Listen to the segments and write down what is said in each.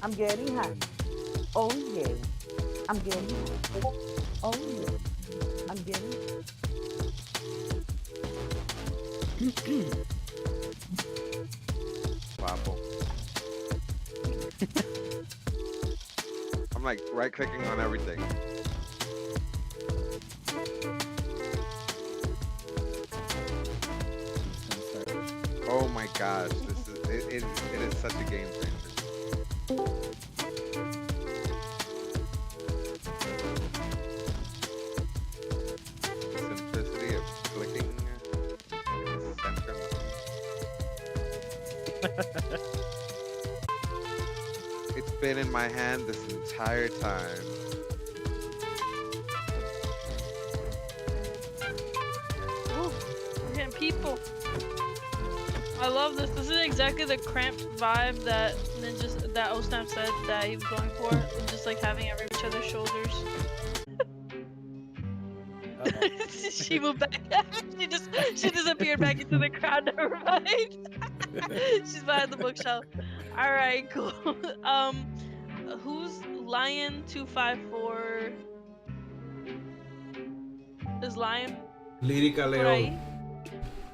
I'm getting high. Oh yeah. I'm getting high. Oh yeah. I'm getting. Waffle. I'm like right clicking on everything. Oh my gosh, it is such a game changer. The simplicity of clicking in the center. It's been in my hand this entire time. Ooh, we're getting people. I love this. This is exactly the cramped vibe that Osnap said that he was going for. Just like having every each other's shoulders. She moved back. she disappeared back into the crowd. Never mind. She's behind the bookshelf. All right, cool. Who's Lion254? Is Lion Lyrica por León. ahí?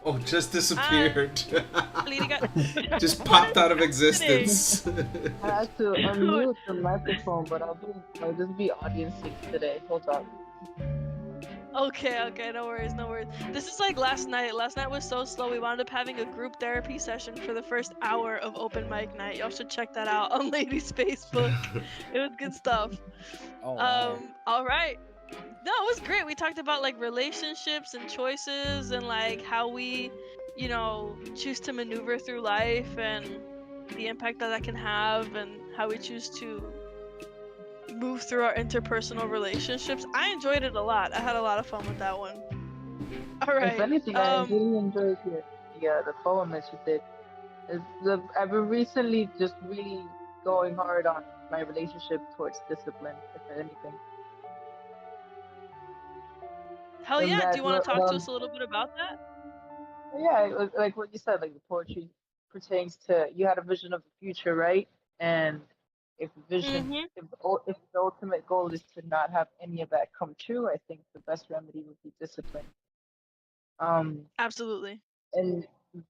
Oh, just disappeared. Lyrica. Just popped out of What is happening? existence. I had to unmute the microphone, but I'll just be audiencing today. Hold on. Okay, no worries. This is like last night. Last night was so slow. We wound up having a group therapy session for the first hour of open mic night. Y'all should check that out on Lady's Facebook. It was good stuff. Oh, wow. All right. No, it was great. We talked about like relationships and choices and like how we, choose to maneuver through life and the impact that can have and how we choose to move through our interpersonal relationships. I enjoyed it a lot. I had a lot of fun with that one. All right. If anything, I really enjoyed the poem that you did. I've been recently just really going hard on my relationship towards discipline, if anything. Hell And yeah. Do that, you want to talk to us a little bit about that? yeah, like what you said, like the poetry pertains to you had a vision of the future, right? And if the vision, Mm-hmm. if the ultimate goal is to not have any of that come true, I think the best remedy would be discipline. Absolutely. And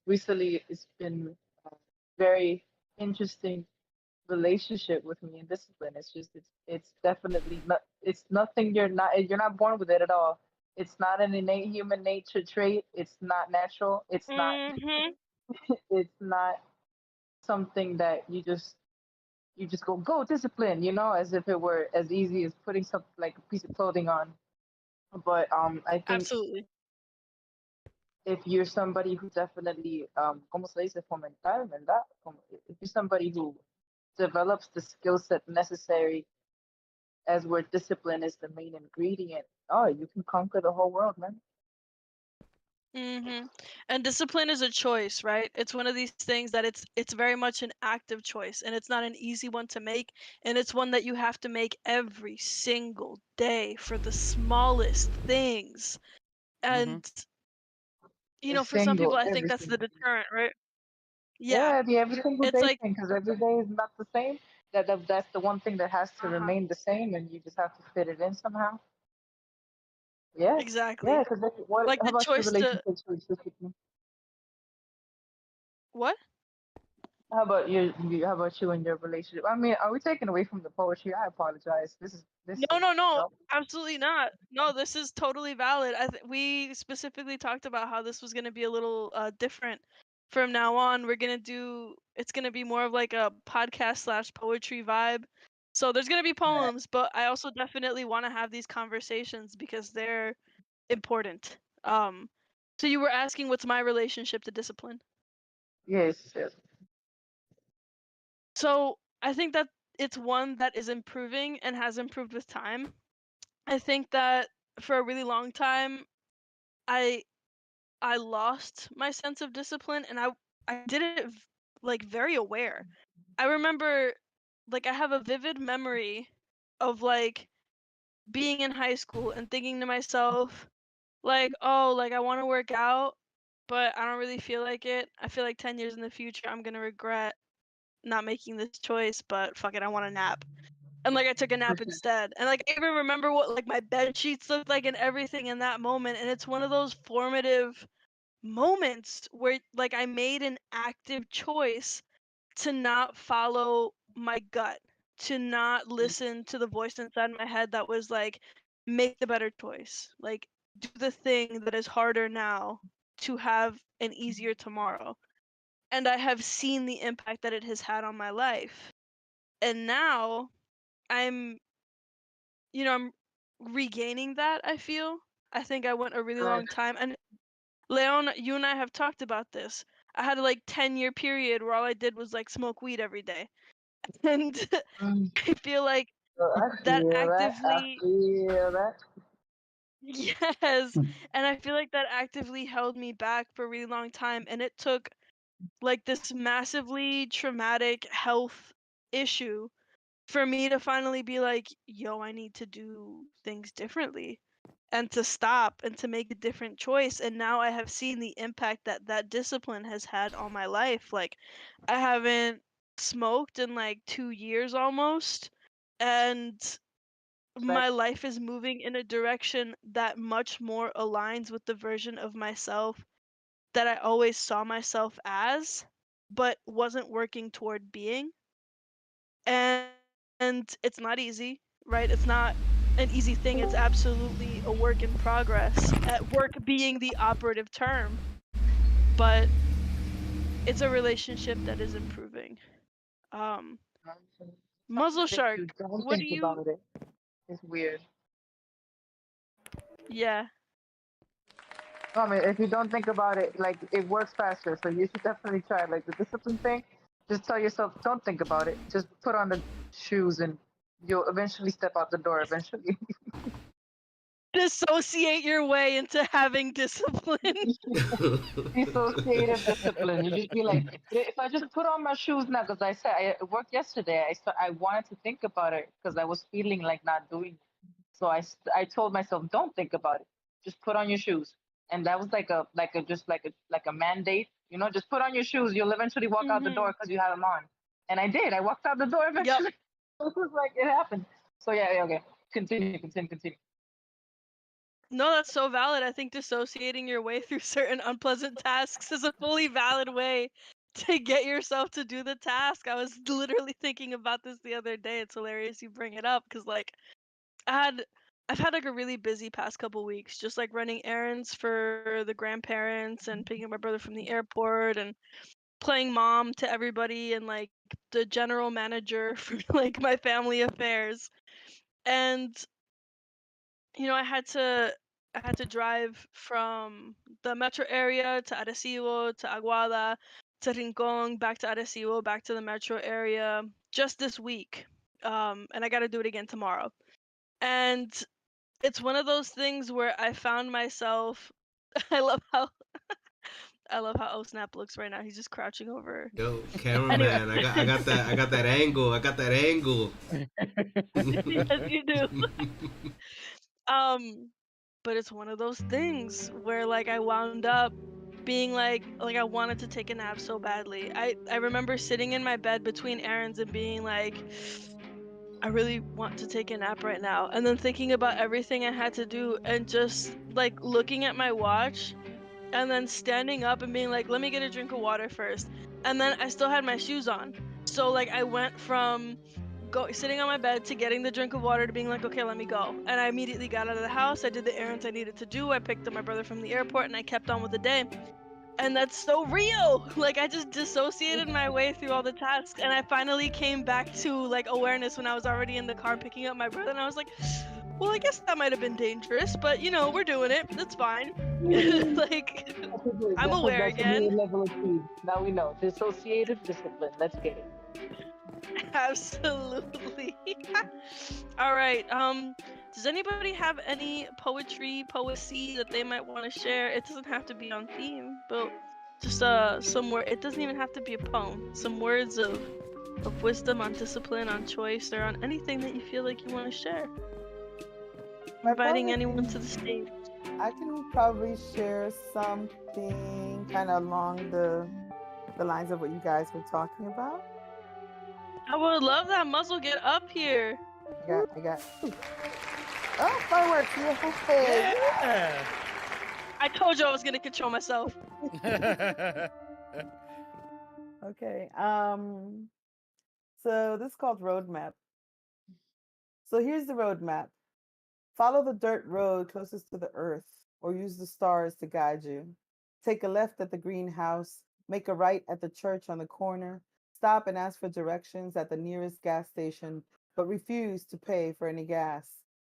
recently it's been a very interesting relationship with me and discipline. It's definitely not. It's nothing. You're not born with it at all. It's not an innate human nature trait. It's not natural. Mm-hmm. It's not something that you just go discipline, as if it were as easy as putting something like a piece of clothing on. But I think Absolutely. if you're somebody who definitely ¿cómo se dice? Fomentar, ¿verdad? If you're somebody who develops the skill set necessary as where discipline is the main ingredient, oh, you can conquer the whole world, man. Mm-hmm. And discipline is a choice, right? It's one of these things that it's very much an active choice, and it's not an easy one to make, and it's one that you have to make every single day for the smallest things. And for some people, I think Every that's the single deterrent, right? Yeah. yeah, the every single It's day like, thing, because every day is not the same. That's the one thing that has to uh-huh. remain the same, and you just have to fit it in somehow. Yeah, yeah. Exactly. Because what? Like How the about your choice to relationships with discipline? what? How about you? How about you and your relationship? I mean, are we taking away from the poetry? I apologize. This No, is no, no, no. absolutely not. No, this is totally valid. We specifically talked about how this was going to be a little different from now on. It's going to be more of like a podcast slash poetry vibe. So there's going to be Right. poems, but I also definitely want to have these conversations because they're important. So you were asking what's my relationship to discipline? Yes, yes. So I think that it's one that is improving and has improved with time. I think that for a really long time, I I lost my sense of discipline, and I did it like very aware. I remember, like, I have a vivid memory of like being in high school and thinking to myself, like, oh, like I want to work out, but I don't really feel like it. I feel like 10 years in the future, I'm gonna regret not making this choice, but fuck it, I want a nap. And like I took a nap sure. instead. And like I even remember what like my bed sheets looked like and everything in that moment. And it's one of those formative moments where like I made an active choice to not follow my gut, to not listen to the voice inside my head that was like, make the better choice. Like, do the thing that is harder now to have an easier tomorrow. And I have seen the impact that it has had on my life. And now I'm, I'm regaining that, I feel. I think I went a really Right. long time. And Leon, you and I have talked about this. I had a like 10-year period where all I did was like smoke weed every day. And Mm. I feel like I that feel that. I actively, feel that. yes, and I feel like that actively held me back for a really long time. And it took like this massively traumatic health issue for me to finally be like, yo, I need to do things differently and to stop and to make a different choice. And now I have seen the impact that that discipline has had on my life. Like, I haven't smoked in like 2 years almost, and my Respect. life is moving in a direction that much more aligns with the version of myself that I always saw myself as, but wasn't working toward being. And it's not easy, right? It's not an easy thing. It's absolutely a work in progress. At work being the operative term, but it's a relationship that is improving. Um, Muzzle If Shark, you don't what do think you? about it, it's weird. Yeah. No, I mean, if you don't think about it, like it works faster. So you should definitely try. Like the discipline thing, just tell yourself, don't think about it. Just put on the shoes, and you'll eventually step out the door. Eventually. Dissociate your way into having discipline. Dissociative discipline. You just be like, if I just put on my shoes now, because I said I worked yesterday. I wanted to think about it because I was feeling like not doing it. So I told myself, don't think about it. Just put on your shoes. And that was like a mandate. Just put on your shoes. You'll eventually walk out the Hmm. door because you have them on. And I did. I walked out the door Yep. eventually. It was like it happened. So yeah, okay. Continue. No, that's so valid. I think dissociating your way through certain unpleasant tasks is a fully valid way to get yourself to do the task. I was literally thinking about this the other day. It's hilarious you bring it up because like I've had like a really busy past couple weeks, just like running errands for the grandparents and picking up my brother from the airport and playing mom to everybody and like the general manager for like my family affairs. And I had to drive from the metro area to Arecibo to Aguada to Rincon, back to Arecibo, back to the metro area just this week. And I got to do it again tomorrow. And it's one of those things where I found myself I love how Oh Snap looks right now. He's just crouching over. Yo, Anyway, cameraman, I got that angle. I got that angle. yes, you do. Um, but it's one of those things where like I wound up being like I wanted to take a nap so badly. I remember sitting in my bed between errands and being like, I really want to take a nap right now. And then thinking about everything I had to do and just like looking at my watch and then standing up and being like, let me get a drink of water first. And then I still had my shoes on. So like I went from sitting on my bed to getting the drink of water to being like, okay, let me go. And I immediately got out of the house. I did the errands I needed to do. I picked up my brother from the airport and I kept on with the day. And that's so real. Like I just dissociated my way through all the tasks and I finally came back to like awareness when I was already in the car picking up my brother and I was like, well, I guess that might have been dangerous, but we're doing it. That's fine. Like I'm aware That's a new again. level achieved. Now we know. Dissociative discipline. Let's get it. Absolutely. All right. Does anybody have any poesy that they might want to share? It doesn't have to be on theme, but just somewhere. It doesn't even have to be a poem. Some words of wisdom on discipline, on choice, or on anything that you feel like you want to share. inviting brother anyone can- to the stage. I can probably share something kind of along the lines of what you guys were talking about. I would love that muzzle get up here. I got. Ooh. Oh, fireworks! Yay! Yeah. I told you I was gonna control myself. Okay. So this is called roadmap. So here's the roadmap. Follow the dirt road closest to the earth, or use the stars to guide you. Take a left at the greenhouse, make a right at the church on the corner, stop and ask for directions at the nearest gas station, but refuse to pay for any gas.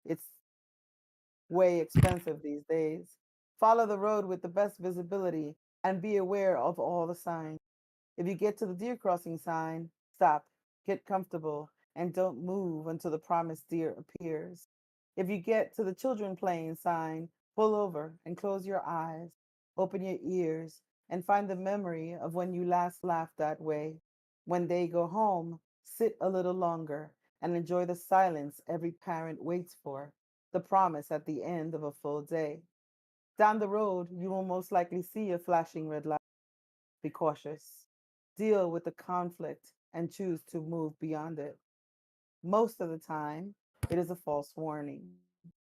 It's way expensive these days. Follow the road with the best visibility and be aware of all the signs. If you get to the deer crossing sign, stop, get comfortable, and don't move until the promised deer appears. If you get to the children playing sign, pull over and close your eyes, open your ears, and find the memory of when you last laughed that way. When they go home, sit a little longer and enjoy the silence every parent waits for, the promise at the end of a full day. Down the road, you will most likely see a flashing red light. Be cautious. Deal with the conflict and choose to move beyond it. Most of the time, it is a false warning,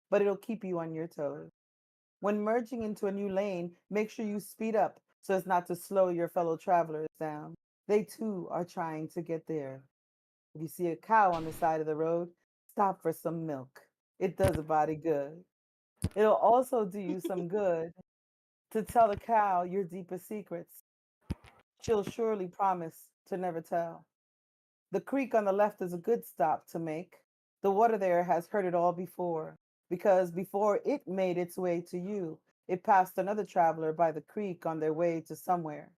but it'll keep you on your toes. When merging into a new lane, make sure you speed up so as not to slow your fellow travelers down. They too are trying to get there. If you see a cow on the side of the road, stop for some milk. It does a body good. It'll also do you some good to tell the cow your deepest secrets. She'll surely promise to never tell. The creek on the left is a good stop to make. The water there has heard it all before, because before it made its way to you, it passed another traveler by the creek on their way to somewhere.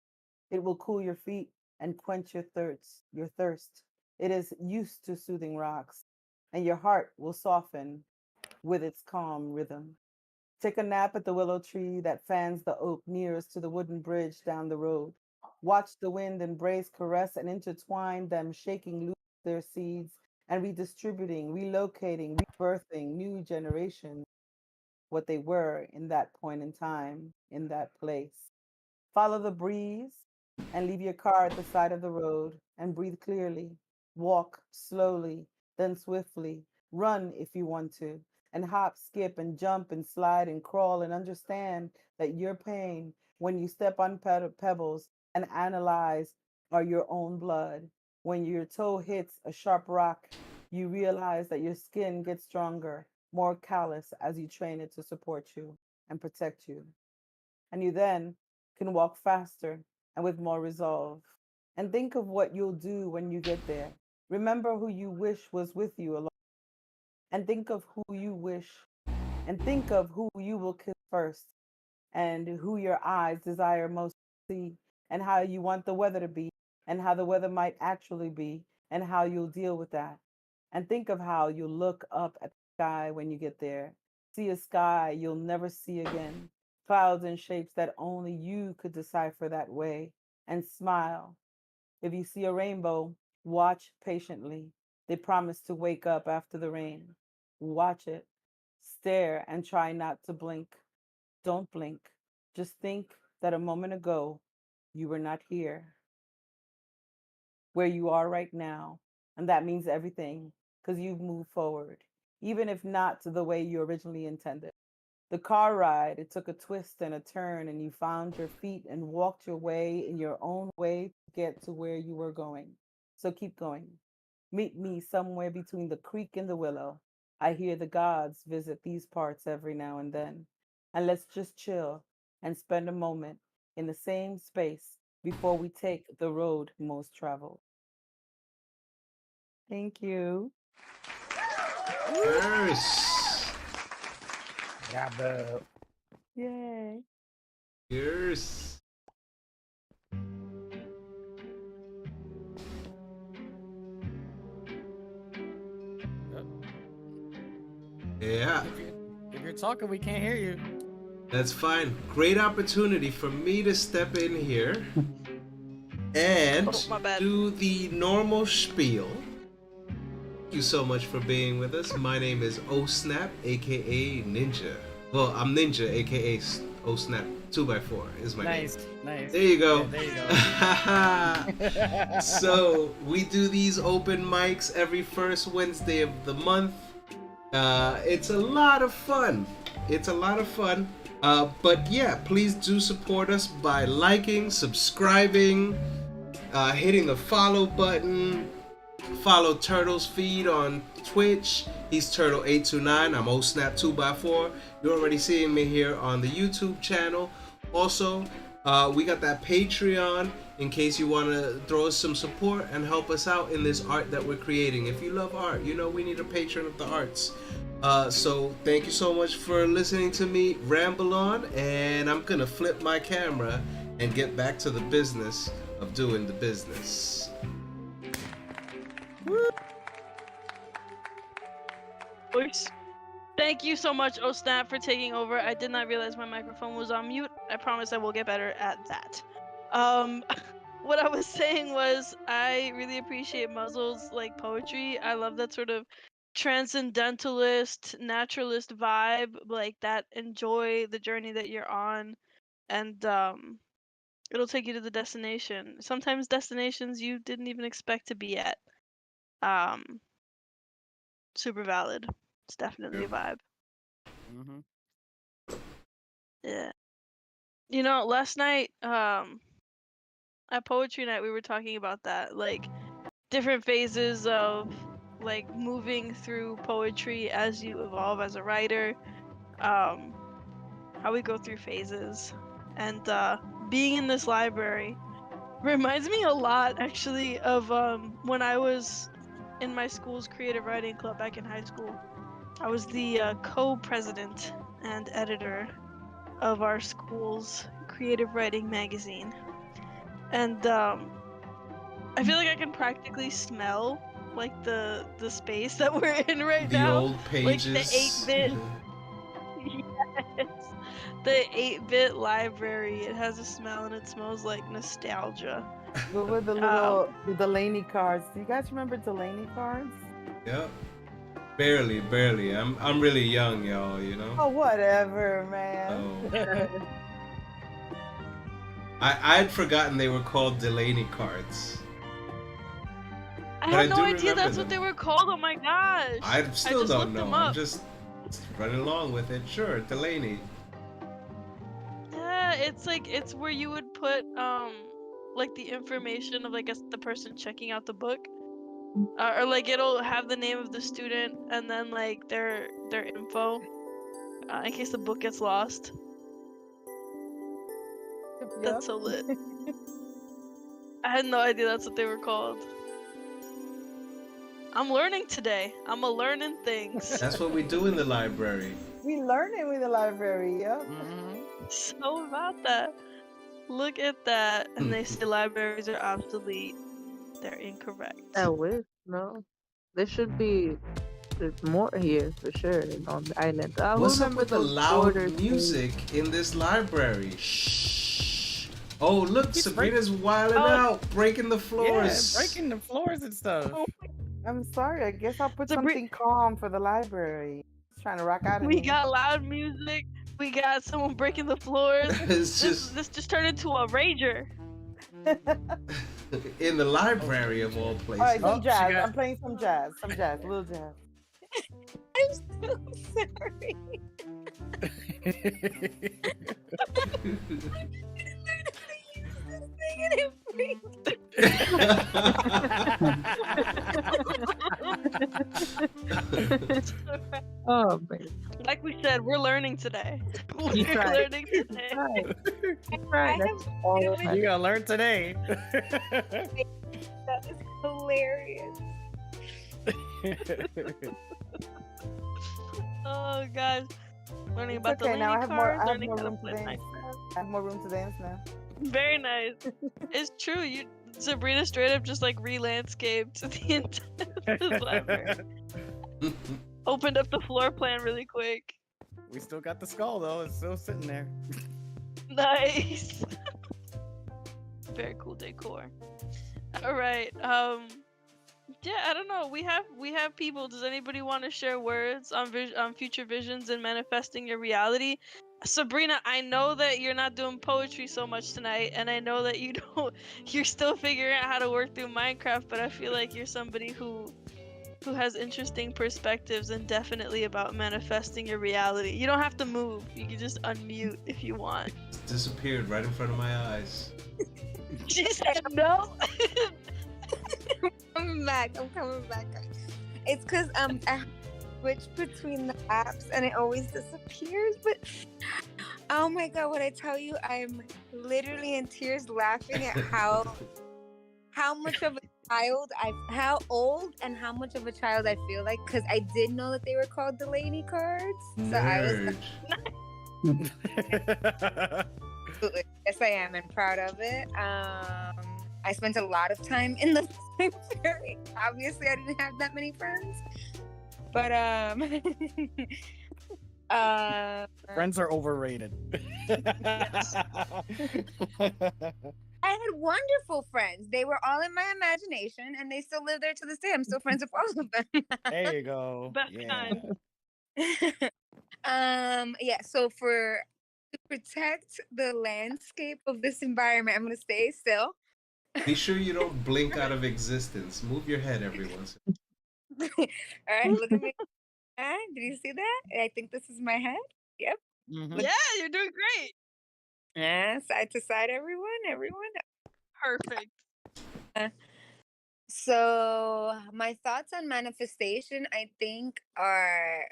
It will cool your feet and quench your thirst. It is used to soothing rocks, and your heart will soften with its calm rhythm. Take a nap at the willow tree that fans the oak nearest to the wooden bridge down the road. Watch the wind embrace, caress, and intertwine them, shaking loose their seeds and redistributing, relocating, rebirthing new generations, what they were in that point in time, in that place. Follow the breeze and leave your car at the side of the road and breathe clearly. Walk slowly, then swiftly. Run if you want to, and hop, skip, and jump, and slide, and crawl, and understand that your pain when you step on pebbles and analyze are your own blood. When your toe hits a sharp rock, you realize that your skin gets stronger, more callous as you train it to support you and protect you. And you then can walk faster and with more resolve. And think of what you'll do when you get there. Remember who you wish was with you along, and think of who you wish, and think of who you will kiss first, and who your eyes desire most to see, and how you want the weather to be, and how the weather might actually be, and how you'll deal with that. And think of how you'll look up at the sky when you get there. See a sky you'll never see again, clouds and shapes that only you could decipher that way, and smile. If you see a rainbow, watch patiently. They promise to wake up after the rain. Watch it. Stare and try not to blink. Don't blink. Just think that a moment ago, you were not here, where you are right now. And that means everything because you've moved forward, even if not the way you originally intended. The car ride, it took a twist and a turn, and you found your feet and walked your way in your own way to get to where you were going. So keep going. Meet me somewhere between the creek and the willow. I hear the gods visit these parts every now and then. And let's just chill and spend a moment in the same space before we take the road most traveled. Thank you. Yes. Yeah, bro. Yay. Yes. Yeah, If you're talking, we can't hear you. that's fine. Great opportunity for me to step in here and Oh, my bad. do the normal spiel. you so much for being with us. My name is OSnap, aka Ninja. Well, I'm Ninja, aka OSnap 2x4 is my name. Nice. There you go. Yeah, there you go. So we do these open mics every first Wednesday of the month. It's a lot of fun. But yeah, please do support us by liking, subscribing, hitting the follow button. Follow Turtle's feed on Twitch. He's Turtle829. I'm OSnap2x4. You're already seeing me here on the YouTube channel. Also, we got that Patreon in case you want to throw us some support and help us out in this art that we're creating. If you love art, you know we need a patron of the arts. So thank you so much for listening to me ramble on, and I'm gonna flip my camera and get back to the business of doing the business. Voice. Thank you so much, OSnap, for taking over. I did not realize my microphone was on mute. I promise I will get better at that. What I was saying was I really appreciate Muzzle's like poetry. I love that sort of transcendentalist, naturalist vibe, like that. Enjoy the journey that you're on, and it'll take you to the destination. Sometimes destinations you didn't even expect to be at. Super valid. It's definitely a vibe. Mhm. Yeah. You know, last night, at poetry night, we were talking about that, like different phases of like moving through poetry as you evolve as a writer. How we go through phases, and being in this library reminds me a lot, actually, of when I was in my school's creative writing club back in high school. I was the co-president and editor of our school's creative writing magazine. And I feel like I can practically smell like the space that we're in right The now. old pages. Like the 8-bit. Yes. The 8-bit library. It has a smell and it smells like nostalgia. What were the little the Delaney cards? Do you guys remember Delaney cards? Yep. Barely. I'm really young, y'all, you know? Oh, whatever, man. Oh. I'd forgotten they were called Delaney cards. I But I had no do idea remember that's what them. they were called. Oh my gosh. I still just don't looked know. them I'm up. just running along with it. Sure, Delaney. Yeah, it's where you would put like the information of like the person checking out the book, or like it'll have the name of the student and then like their info, in case the book gets lost. Yep. That's so lit. I had no idea that's what they were called. I'm learning today. I'm a learning things. That's what we do in the library. We learn it with the library, yep. Mhm. So about that. Look at that. And they say libraries are obsolete. They're incorrect. I wish. No, there should be more here for sure on the island. Who What's up remembers with the those loud borders days? music in this library? Shh. Oh, look, He's Sabrina's wilding Oh. out, breaking the Yeah, floors. breaking the floors and stuff. Oh, I'm sorry. I guess I'll put Sabri- something calm for the library. Just trying to rock out of we me. got loud music. We got someone breaking the floors. It's just This just turned into a rager. in the library of all places. All right, Oh, some she jazz. got- I'm playing some jazz. Little jazz. I'm so sorry. Oh man, Like we said, we're learning today. We're right. learning today. right, I right. That's have all no that matters. You gotta learn today. That is hilarious. Oh gosh. Learning It's about the okay, now I have more- cards, I have learning more how to room play to dance. Minecraft. I have more room to dance now. Very nice. It's true. Sabrina straight up just like re-landscaped the entire library. Opened up the floor plan really quick. We still got the skull though. It's still sitting there. Nice. Very cool decor. All right. Yeah, I don't know. We have people. Does anybody want to share words on on future visions and manifesting your reality? Sabrina, I know that you're not doing poetry so much tonight, and I know that you don't. You're still figuring out how to work through Minecraft, but I feel like you're somebody who has interesting perspectives and definitely about manifesting your reality. You don't have to move. You can just unmute if you want. It disappeared right in front of my eyes. She said no. I'm coming back. It's because I switch between the apps and it always disappears. But oh my god, what I tell you, I'm literally in tears laughing at how much of a child how old and how much of a child I feel like, because I did know that they were called Delaney cards. So I was Nerd. like, yes, I am, and proud of it. I spent a lot of time in the library. Obviously, I didn't have that many friends, but Friends are overrated. I had wonderful friends. They were all in my imagination, and they still live there to this day. I'm still friends with all of There you go. Best Yeah. kind. Yeah. So to protect the landscape of this environment, I'm gonna stay still. Be sure you don't blink out of existence. Move your head every once in All right, look at me. Did you see that? I think this is my head. Yep. Mhm. Yeah, you're doing great. Side to side, everyone. Perfect. So my thoughts on manifestation, I think, are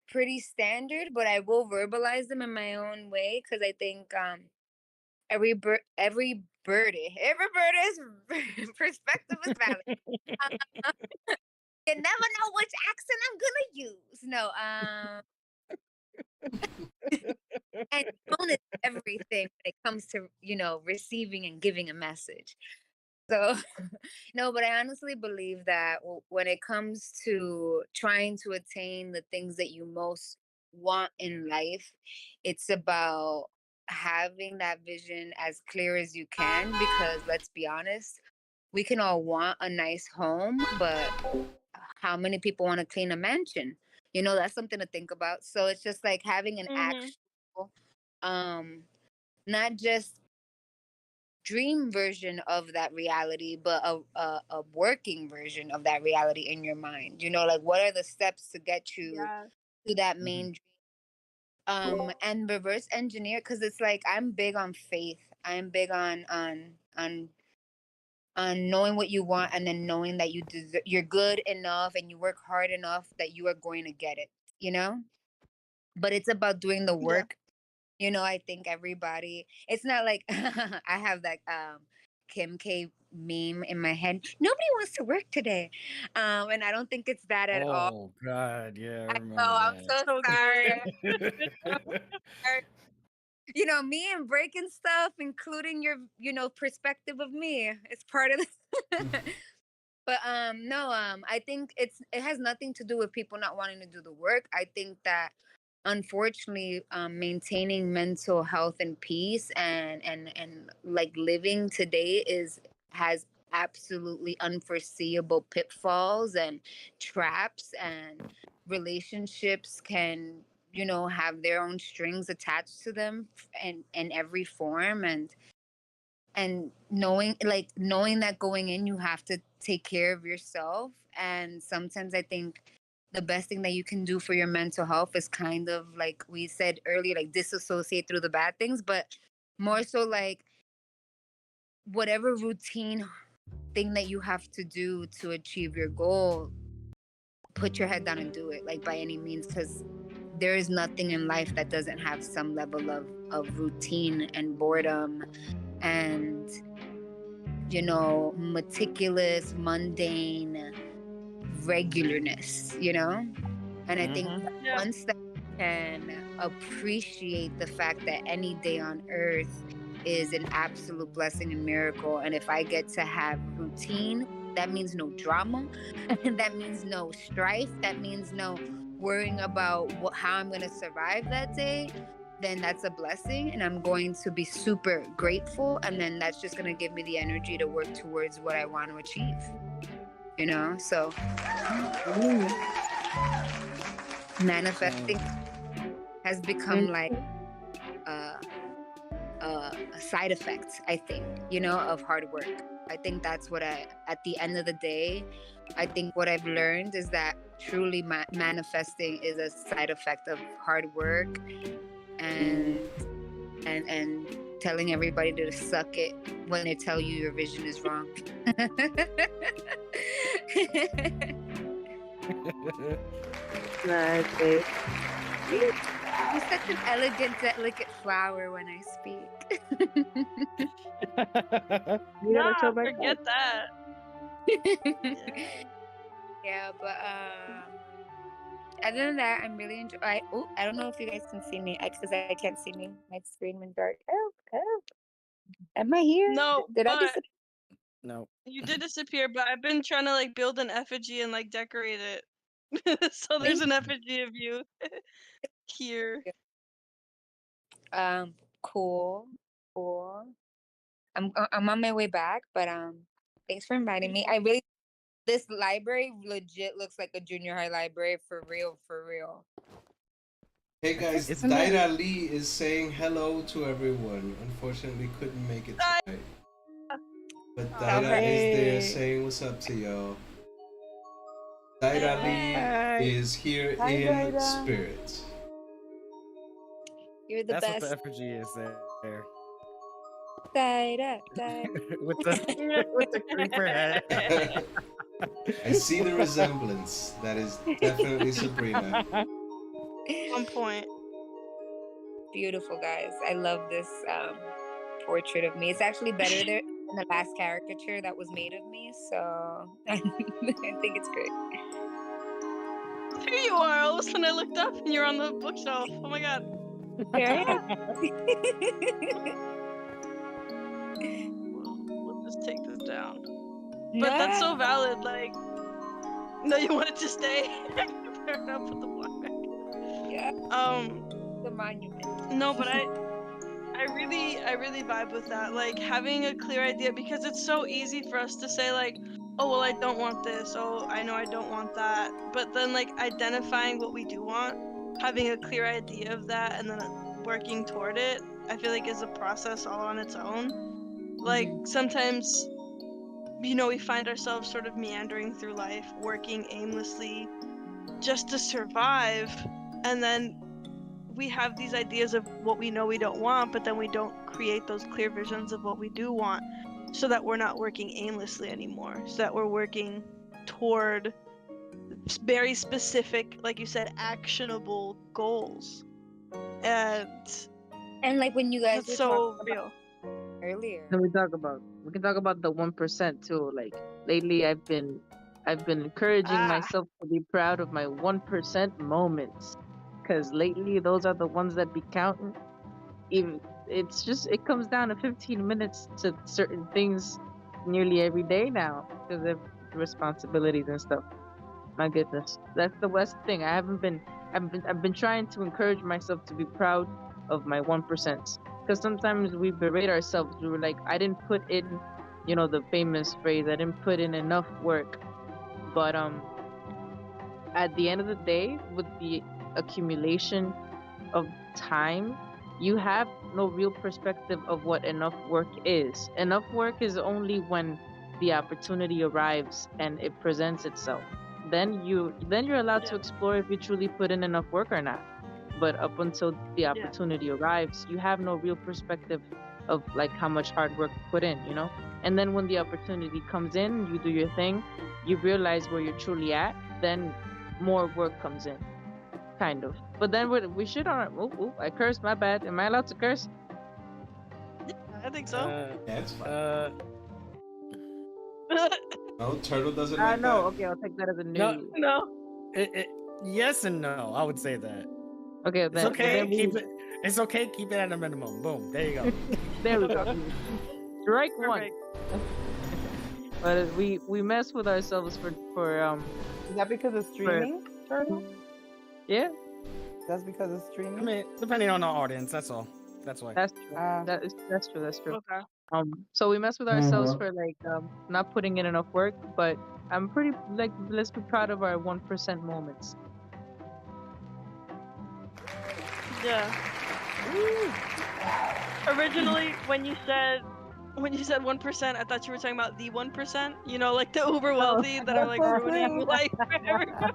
pretty standard, but I will verbalize them in my own way because I think every birdie's perspective is valid. You never know which accent I'm gonna use. No, and tone is everything when it comes to receiving and giving a message. So no, but I honestly believe that when it comes to trying to attain the things that you most want in life, it's about having that vision as clear as you can, because let's be honest, we can all want a nice home, but how many people want to clean a mansion? That's something to think about. So it's just like having an Mhm. actual not just dream version of that reality, but a working version of that reality in your mind. Like, what are the steps to get you Yeah. to that Mhm. main dream? And reverse engineer, because it's like I'm big on faith. I'm big on knowing what you want, and then knowing that you're good enough and you work hard enough that you are going to get it. You know, but it's about doing the Yeah. work. I think everybody, it's not like I have that Kim K meme in my head. Nobody wants to work today. And I don't think it's that at all. Oh God, yeah, I I remember know, I'm that. so So sorry. good. Me and breaking stuff, including your, perspective of me. It's part of this. But no, I think it has nothing to do with people not wanting to do the work. I think that unfortunately, maintaining mental health and peace and like living today has absolutely unforeseeable pitfalls and traps, and relationships can have their own strings attached to them in every form, and knowing that going in you have to take care of yourself. And sometimes I think the best thing that you can do for your mental health is kind of like we said earlier, like disassociate through the bad things, but more so like whatever routine thing that you have to do to achieve your goal, put your head down and do it, like by any means, because there is nothing in life that doesn't have some level of routine and boredom and meticulous, mundane regularness. And I think Mhm. that Yeah. once that you can appreciate the fact that any day on earth is an absolute blessing and miracle. And if I get to have routine, that means no drama. That means no strife. That means no worrying about how I'm going to survive that day. Then that's a blessing, and I'm going to be super grateful. And then that's just going to give me the energy to work towards what I want to achieve. So manifesting has become like a, a side effect, I think, of hard work. I think that's what at the end of the day, I think what I've learned is that truly manifesting is a side effect of hard work and telling everybody to suck it when they tell you your vision is wrong. Exactly. You're such an elegant, delicate flower when I speak. You gotta Nah, show back forget up. that. Yeah, but other than that, I'm really enjoy. I don't know if you guys can see me because I can't see me. My screen went dark. Help! Help! Am I here? No, Did I but disappear? No. you did disappear. But I've been trying to like build an effigy and like decorate it. So there's an effigy of you here. Cool, cool. I'm on my way back, but thanks for inviting me. I really this library legit looks like a junior high library for real, for real. Hey guys, Isn't it? Daira Lee is saying hello to everyone. Unfortunately, couldn't make it tonight. But Daira is there saying what's up to y'all. Daira Hey. Lee is here Hi, in Daira. spirit. You're the That's what best. the effigy is there. Daira. With the with the creeper head. I see the resemblance. That is definitely Sabrina. On point. Beautiful, guys. I love this portrait of me. It's actually better than the last caricature that was made of me, so I think it's great. Here you are. All of a sudden, I looked up and you're on the bookshelf. Oh my god. Here I We'll just take this down. But that's so valid. Like, no, you wanted to stay. Fair enough. Put the block back. Yeah. The monument. No, but I really vibe with that. Like having a clear idea, because it's so easy for us to say like, oh well, I don't want this. Oh, I know I don't want that. But then like identifying what we do want, having a clear idea of that, and then working toward it, I feel like is a process all on its own. Like sometimes, we find ourselves sort of meandering through life, working aimlessly just to survive, and then we have these ideas of what we know we don't want, but then we don't create those clear visions of what we do want, so that we're not working aimlessly anymore, so that we're working toward very specific, like you said, actionable goals. And like when you guys that's were so talking real. about earlier. Then we can talk about the 1% too. Like lately I've been encouraging myself to be proud of my 1% moments. Because lately those are the ones that be counting. Even it comes down to 15 minutes to certain things nearly every day now because of responsibilities and stuff. My goodness, that's the worst thing. I've been trying to encourage myself to be proud of my 1%. Because sometimes we berate ourselves. We were like, I didn't put in, the famous phrase, I didn't put in enough work. But at the end of the day, with the accumulation of time, you have no real perspective of what enough work is. Enough work is only when the opportunity arrives and it presents itself. Then you're allowed to explore if you truly put in enough work or not. But up until the opportunity arrives, you have no real perspective of like how much hard work you put in, And then when the opportunity comes in, you do your thing, you realize where you're truly at, then more work comes in. Kind of. But then we should on. Oh, I cursed. My bad. Am I allowed to curse? I think so. Yeah, it's fine. No, Turtle doesn't I like know. that. Okay, I'll take that as a No. no. No. Yes and no. I would say that. Okay, It's then, okay. then Keep it. It's okay. Keep it at a minimum. Boom. There you go. there we go. Strike one. Perfect. But we mess with ourselves for Is that because of streaming, Turtle? yeah. That's because of I streaming. mean, depending on the audience, that's all. That's why. That's true. That's true. Okay. So we mess with ourselves for like not putting in enough work, but I'm pretty like let's be proud of our 1% moments. Yeah. Originally, when you said 1%, I thought you were talking about the 1%. You know, like the uber wealthy that are like That's so ruining true. life for everyone.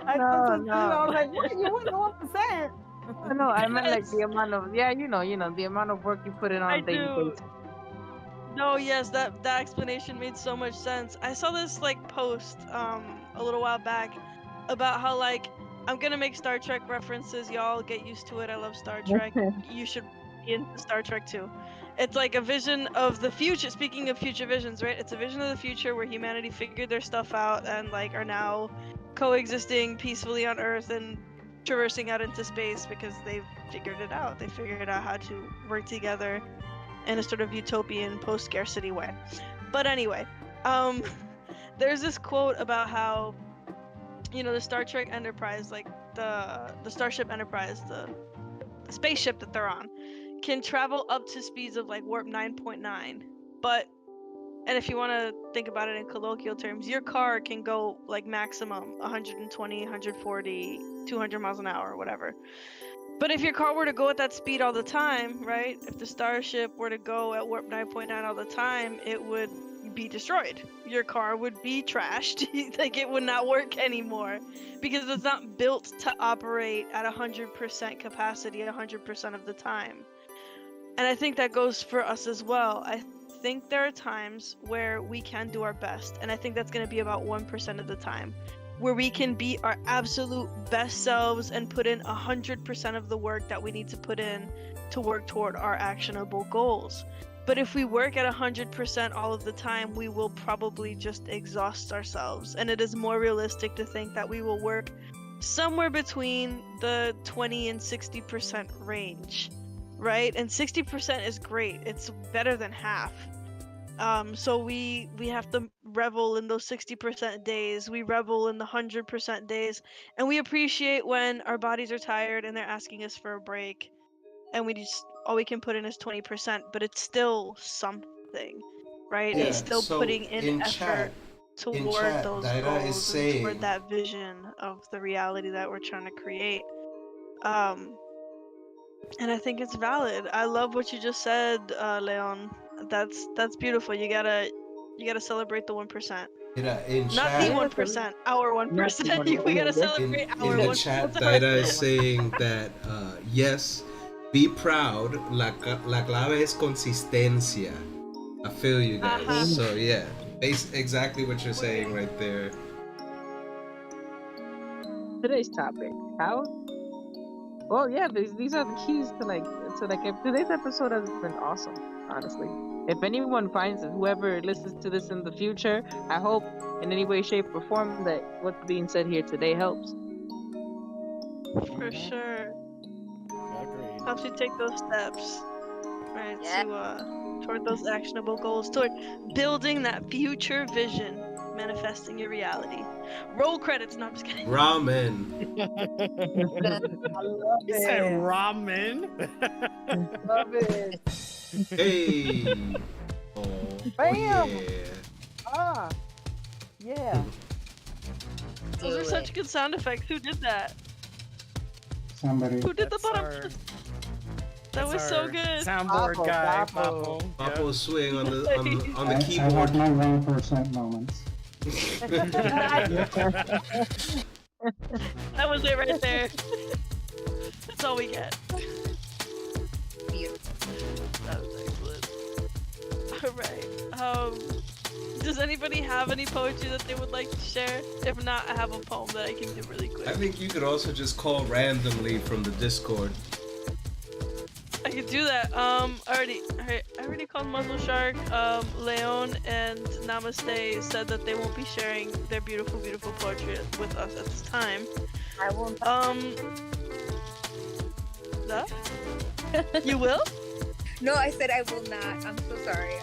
I No, thought so too. I no. was like, what? You want 1%? No, I meant like Yes, the amount of the amount of work you put in I on a daily do. basis. No, yes, that explanation made so much sense. I saw this like post a little while back about how like I'm gonna make Star Trek references. Y'all get used to it. I love Star Trek. You should be into Star Trek too. It's like a vision of the future. Speaking of future visions, right? It's a vision of the future where humanity figured their stuff out and like are now coexisting peacefully on Earth and traversing out into space because they've figured it out. They figured out how to work together in a sort of utopian post-scarcity way. But anyway, there's this quote about how, you know, the Star Trek Enterprise, like the Starship Enterprise, the spaceship that they're on, can travel up to speeds of like warp 9.9. But, and if you want to think about it in colloquial terms, your car can go like maximum 120, 140, 200 miles an hour, or whatever. But if your car were to go at that speed all the time, right? If the Starship were to go at warp 9.9 all the time, it would be destroyed. Your car would be trashed. Like it would not work anymore because it's not built to operate at 100% capacity 100% of the time. And I think that goes for us as well. I think there are times where we can do our best, and I think that's going to be about 1% of the time, where we can be our absolute best selves and put in 100% of the work that we need to put in to work toward our actionable goals. But if we work at 100% all of the time, we will probably just exhaust ourselves. And it is more realistic to think that we will work somewhere between the 20 and 60% range, right? And 60% is great. It's better than half. So we have to revel in those 60% days. We revel in the 100% days, and we appreciate when our bodies are tired and they're asking us for a break, and we just all we can put in is 20%, but it's still something, right? Yeah, It's still so putting in effort in toward chat, those Daira is goals and toward saying, that vision of the reality that we're trying to create. And I think it's valid. I love what you just said, Leon. That's beautiful. You gotta celebrate the 1%. in Not the chat, Yeah, 1%, our not the 1%. one. We gotta Yes. celebrate in our the 1%. chat, Daira is saying that yes, be proud. La clave es consistencia. I feel you guys. Ajá. So yeah, exactly what you're saying right there. Today's topic. How? Well, yeah, these are the keys to if today's episode has been awesome, honestly. If anyone finds it, whoever listens to this in the future, I hope in any way, shape, or form that what's being said here today helps. For sure. Agreed. Helps you take those steps, right? Yeah. To toward those actionable goals, toward building that future vision, manifesting your reality. Roll credits. No, I'm just kidding. Ramen. I love You said it. ramen. Love it. Hey. Oh, Bam. yeah. Ah. Yeah. Those are such good sound effects. Who did that? Somebody. Who did the That's bottom? our- That was that's so our good. Soundboard Papo, guy, Papo. Papo. Papo swing on the I have keyboard. my 1% moments. That was it right there. That's all we get. Beautiful. That was excellent. Alright. Does anybody have any poetry that they would like to share? If not, I have a poem that I can do really quick. I think you could also just call randomly from the Discord. I could do that. I already called Muzzle Shark. Leon and Namaste said that they won't be sharing their beautiful, beautiful poetry with us at this time. I won't. That? You will? No, I said I will not. I'm so sorry.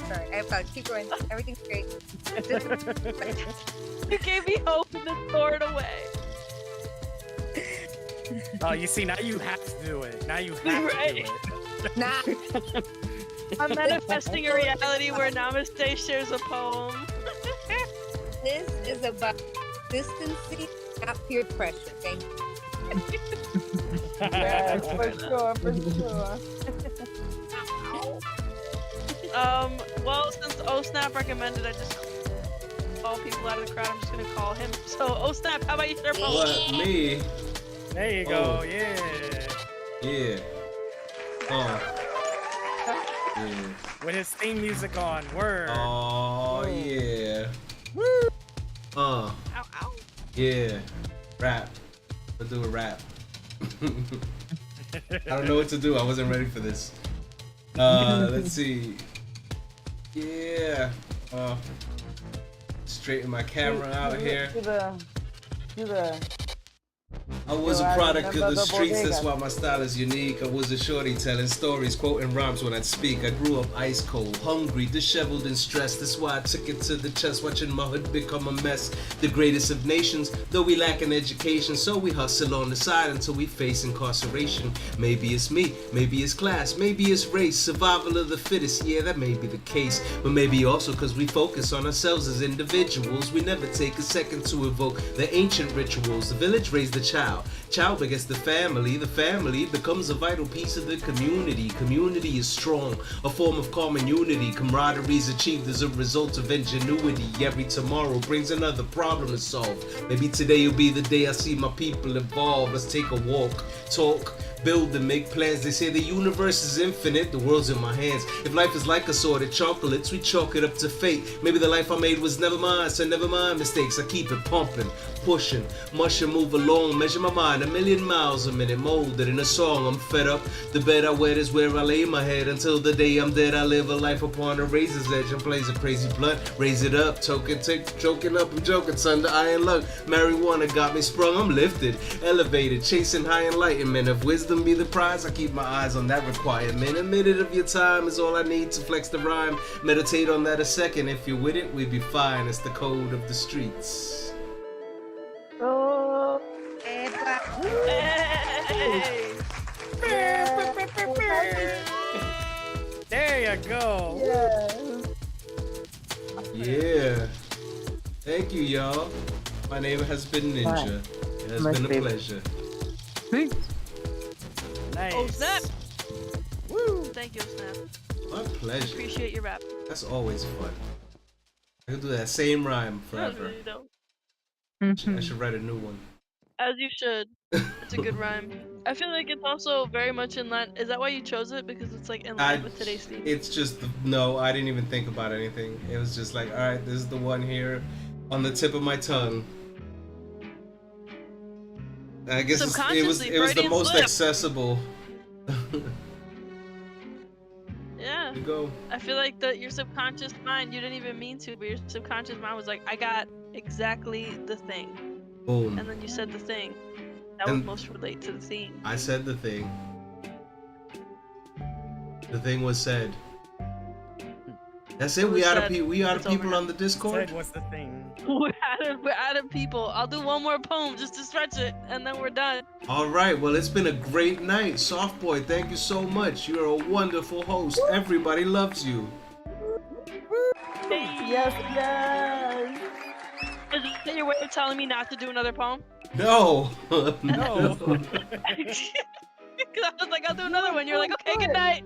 Sorry. I apologize. Keep going. Everything's great. You gave me hope and then tore it away. Oh, you see, now you have to do it. Now you have Right. to do it. Nah. I'm manifesting a reality where Namaste shares a poem this is about consistency, not peer pressure. Thank you. Yes, for sure, for sure. Well, since Oh Snap recommended, I just call people out of the crowd. I'm just gonna call him. So, Oh Snap, how about you share poem? What, me? There you go. Oh. Yeah. Yeah. Yeah. With his theme music on. Word. Oh, yeah. Woo. Ow, ow. Yeah. Rap. Let's do a rap. I don't know what to do. I wasn't ready for this. Let's see. Yeah. Straighten my camera out here. Do the I was Yo, a I product of remember the the streets, that's bodega. why my style is unique. I was a shorty telling stories, quoting rhymes when I'd speak. I grew up ice cold, hungry, disheveled and stressed. That's why I took it to the chest, watching my hood become a mess. The greatest of nations, though we lack in education, so we hustle on the side until we face incarceration. Maybe it's me, maybe it's class, maybe it's race, survival of the fittest, yeah, that may be the case. But maybe also because we focus on ourselves as individuals, we never take a second to evoke the ancient rituals. The village raised the child begets the family becomes a vital piece of the community. Community is strong, a form of common unity. Camaraderie is achieved as a result of ingenuity. Every tomorrow brings another problem to solve. Maybe today will be the day I see my people evolve. Let's take a walk, talk, build and make plans. They say the universe is infinite, the world's in my hands. If life is like a sword of chocolates, we chalk it up to fate. Maybe the life I made was never mine, so never mind mistakes. I keep it pumping, pushing, mush and move along. Measure my mind 1,000,000 miles a minute, molded in a song. I'm fed up, the bed I wet is where I lay my head. Until the day I'm dead, I live a life upon a razor's edge. And plays a crazy blunt, raise it up, choking up, I'm joking, son, the iron lung. Marijuana got me sprung, I'm lifted, elevated, chasing high enlightenment. If wisdom be the prize, I keep my eyes on that requirement. A minute of your time is all I need to flex the rhyme. Meditate on that a second, if you're with it, we be fine. It's the code of the streets. Oh, Hey! There you go. Yeah. Thank you, y'all. My name has been Ninja. It has My been a favorite. pleasure. Nice. Oh Snap! Woo. Thank you, Oh Snap. My pleasure. Appreciate your rap. That's always fun. I could do that same rhyme That was forever. really dope. I should write a new one. As you should. It's a good rhyme. I feel like it's also very much in line. Is that why you chose it? Because it's like in line with today's theme. It's just no. I didn't even think about anything. It was just like, all right, this is the one here, on the tip of my tongue. I guess it was Subconsciously, the Freudian most slip. accessible. Yeah. You go. I feel like your subconscious mind, you didn't even mean to, but your subconscious mind was like, I got exactly the thing. Boom. And then you said the thing. That would most relate to the theme. I said the thing. The thing was said. That's it. We out of people on the Discord. Said what's the thing? We're out of people. I'll do one more poem just to stretch it, and then we're done. All right. Well, it's been a great night, Softboii. Thank you so much. You're a wonderful host. Everybody loves you. Yes, yes. Is that your way of telling me not to do another poem? No. No. Because I was like, I'll do another one. You're like, okay, good night.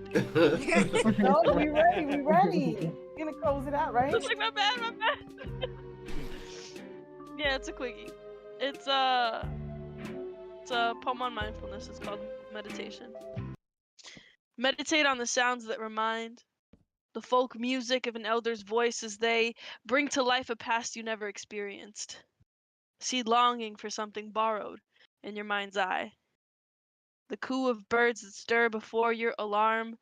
No, we ready, we ready. You're gonna close it out, right? I was like, my bad. Yeah, it's a quickie. It's a poem on mindfulness. It's called Meditation. Meditate on the sounds that remind, the folk music of an elder's voice as they bring to life a past you never experienced. See longing for something borrowed in your mind's eye. The coo of birds that stir before your alarm,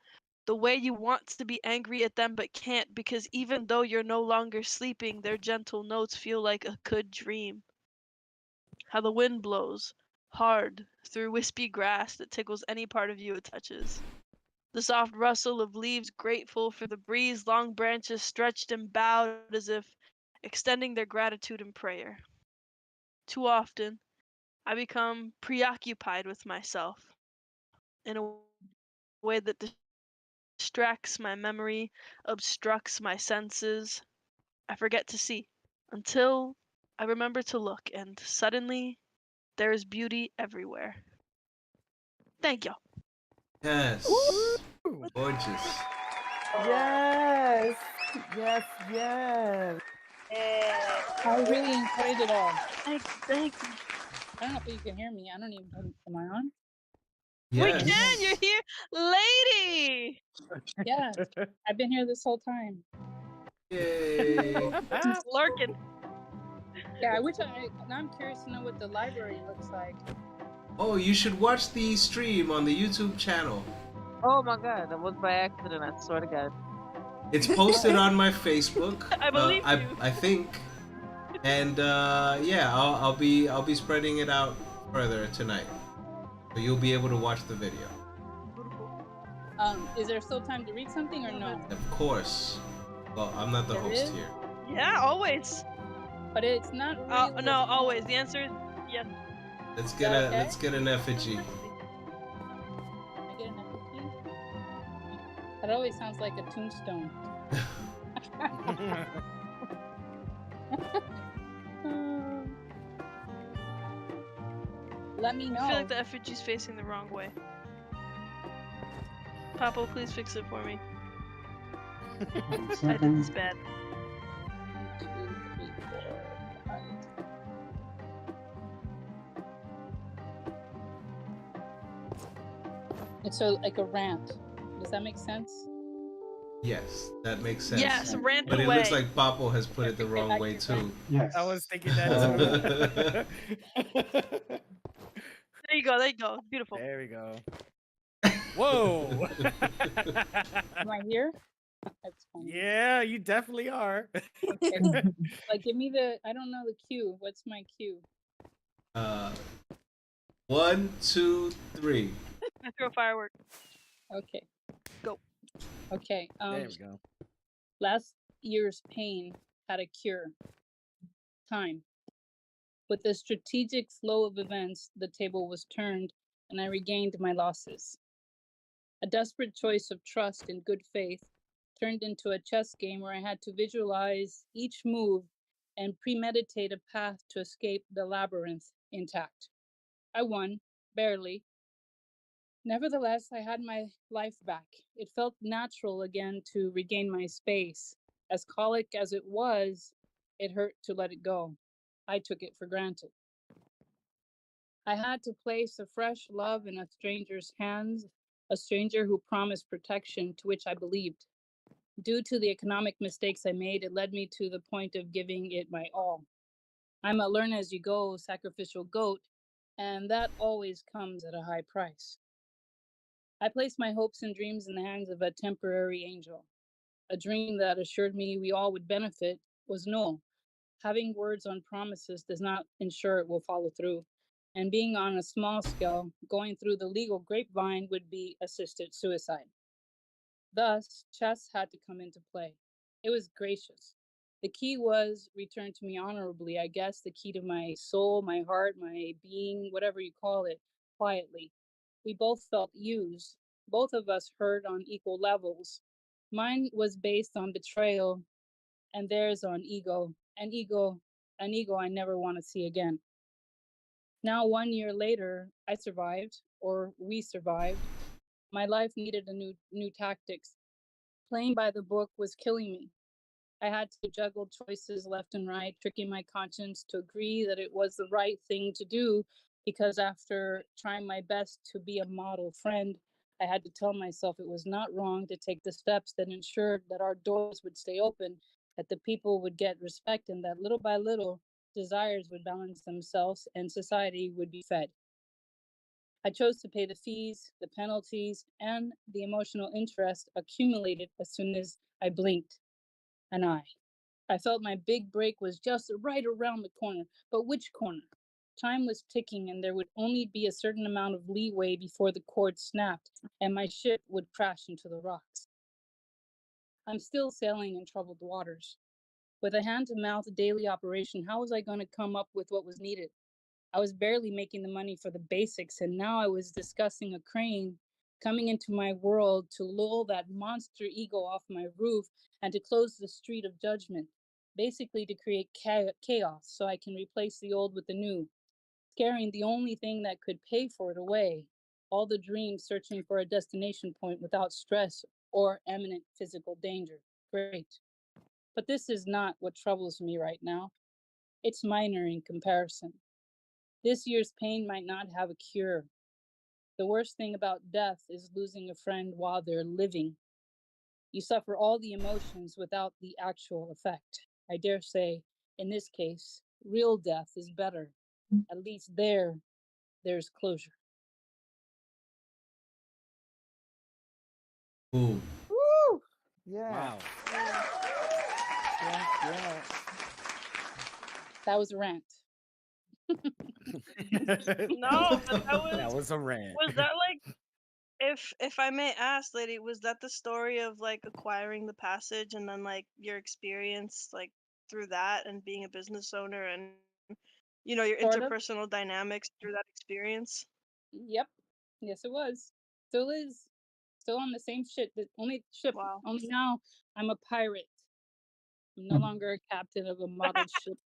the way you want to be angry at them but can't because even though you're no longer sleeping, their gentle notes feel like a good dream. How the wind blows, hard, through wispy grass that tickles any part of you it touches. The soft rustle of leaves grateful for the breeze, long branches stretched and bowed as if extending their gratitude and prayer. Too often, I become preoccupied with myself in a way that distracts my memory, obstructs my senses. I forget to see until I remember to look, and suddenly there is beauty everywhere. Thank you. Yes. Ooh. Gorgeous. Yes. Yes. Yes. I really enjoyed it all. Thank you. I don't know if you can hear me. I don't even know. Am I on? We Yes. can. You're here, lady. Yeah, I've been here this whole time. Yay. Just lurking. Yeah, now I'm curious to know what the library looks like. Oh, you should watch the stream on the YouTube channel. Oh my god, that was by accident, I swear to god. It's posted on my Facebook. I believe you. I think. And yeah, I'll be spreading it out further tonight. So you'll be able to watch the video. Is there still time to read something or no? Of course. Well, I'm not the There host is? here. Yeah, always. But it's not really. No, always. The answer is yes. Let's Is get that okay? let's get an effigy. I get an effigy? That always sounds like a tombstone. Let me know. I feel like the effigy's facing the wrong way. Papo, please fix it for me. 1 I did second. this bad. 2, 3, 4, 5. It's like a rant. Does that make sense? Yes, that makes sense. Yes, rant But it away. looks like Papo has put it the Okay, wrong I way can too. Yes. I was thinking that too. There you go. There you go. Beautiful. There we go. Whoa. Am I here? That's funny. Yeah, you definitely are. Okay. Like, give me I don't know the cue. What's my cue? 1, 2, 3. I throw a firework. Okay. Go. Okay. There we go. Last year's pain had a cure. Time. With the strategic flow of events, the table was turned, and I regained my losses. A desperate choice of trust and good faith turned into a chess game where I had to visualize each move and premeditate a path to escape the labyrinth intact. I won, barely. Nevertheless, I had my life back. It felt natural again to regain my space. As colic as it was, it hurt to let it go. I took it for granted. I had to place a fresh love in a stranger's hands, a stranger who promised protection, to which I believed. Due to the economic mistakes I made, it led me to the point of giving it my all. I'm a learn as you go sacrificial goat, and that always comes at a high price. I placed my hopes and dreams in the hands of a temporary angel. A dream that assured me we all would benefit was null. Having words on promises does not ensure it will follow through. And being on a small scale, going through the legal grapevine would be assisted suicide. Thus, chess had to come into play. It was gracious. The key was returned to me honorably, I guess, the key to my soul, my heart, my being, whatever you call it, quietly. We both felt used. Both of us hurt on equal levels. Mine was based on betrayal, and theirs on ego, an ego I never want to see again. Now, 1 year later, I survived, or we survived. My life needed a new tactics. Playing by the book was killing me. I had to juggle choices left and right, tricking my conscience to agree that it was the right thing to do, because after trying my best to be a model friend, I had to tell myself it was not wrong to take the steps that ensured that our doors would stay open, that the people would get respect, and that little by little, desires would balance themselves and society would be fed. I chose to pay the fees, the penalties, and the emotional interest accumulated as soon as I blinked an eye. I felt my big break was just right around the corner, but which corner? Time was ticking, and there would only be a certain amount of leeway before the cord snapped and my ship would crash into the rocks. I'm still sailing in troubled waters. With a hand to mouth daily operation, how was I going to come up with what was needed? I was barely making the money for the basics, and now I was discussing a crane coming into my world to lull that monster ego off my roof and to close the street of judgment. basically to create chaos so I can replace the old with the new, scaring the only thing that could pay for it away. All the dreams searching for a destination point without stress or imminent physical danger. Great. But this is not what troubles me right now. It's minor in comparison. This year's pain might not have a cure. The worst thing about death is losing a friend while they're living. You suffer all the emotions without the actual effect. I dare say, in this case, real death is better. At least there's closure. Ooh. Woo! Yeah. Wow. Yeah. That was a rant. No, but That was a rant. was that like, if I may ask, lady, was that the story of like acquiring the passage and then like your experience like through that and being a business owner and your Sort of. interpersonal dynamics through that experience? Yep. Yes, it was. Still is. Still on the same shit. The only ship. Wow. Only now I'm a pirate. I'm no longer a captain of a model ship.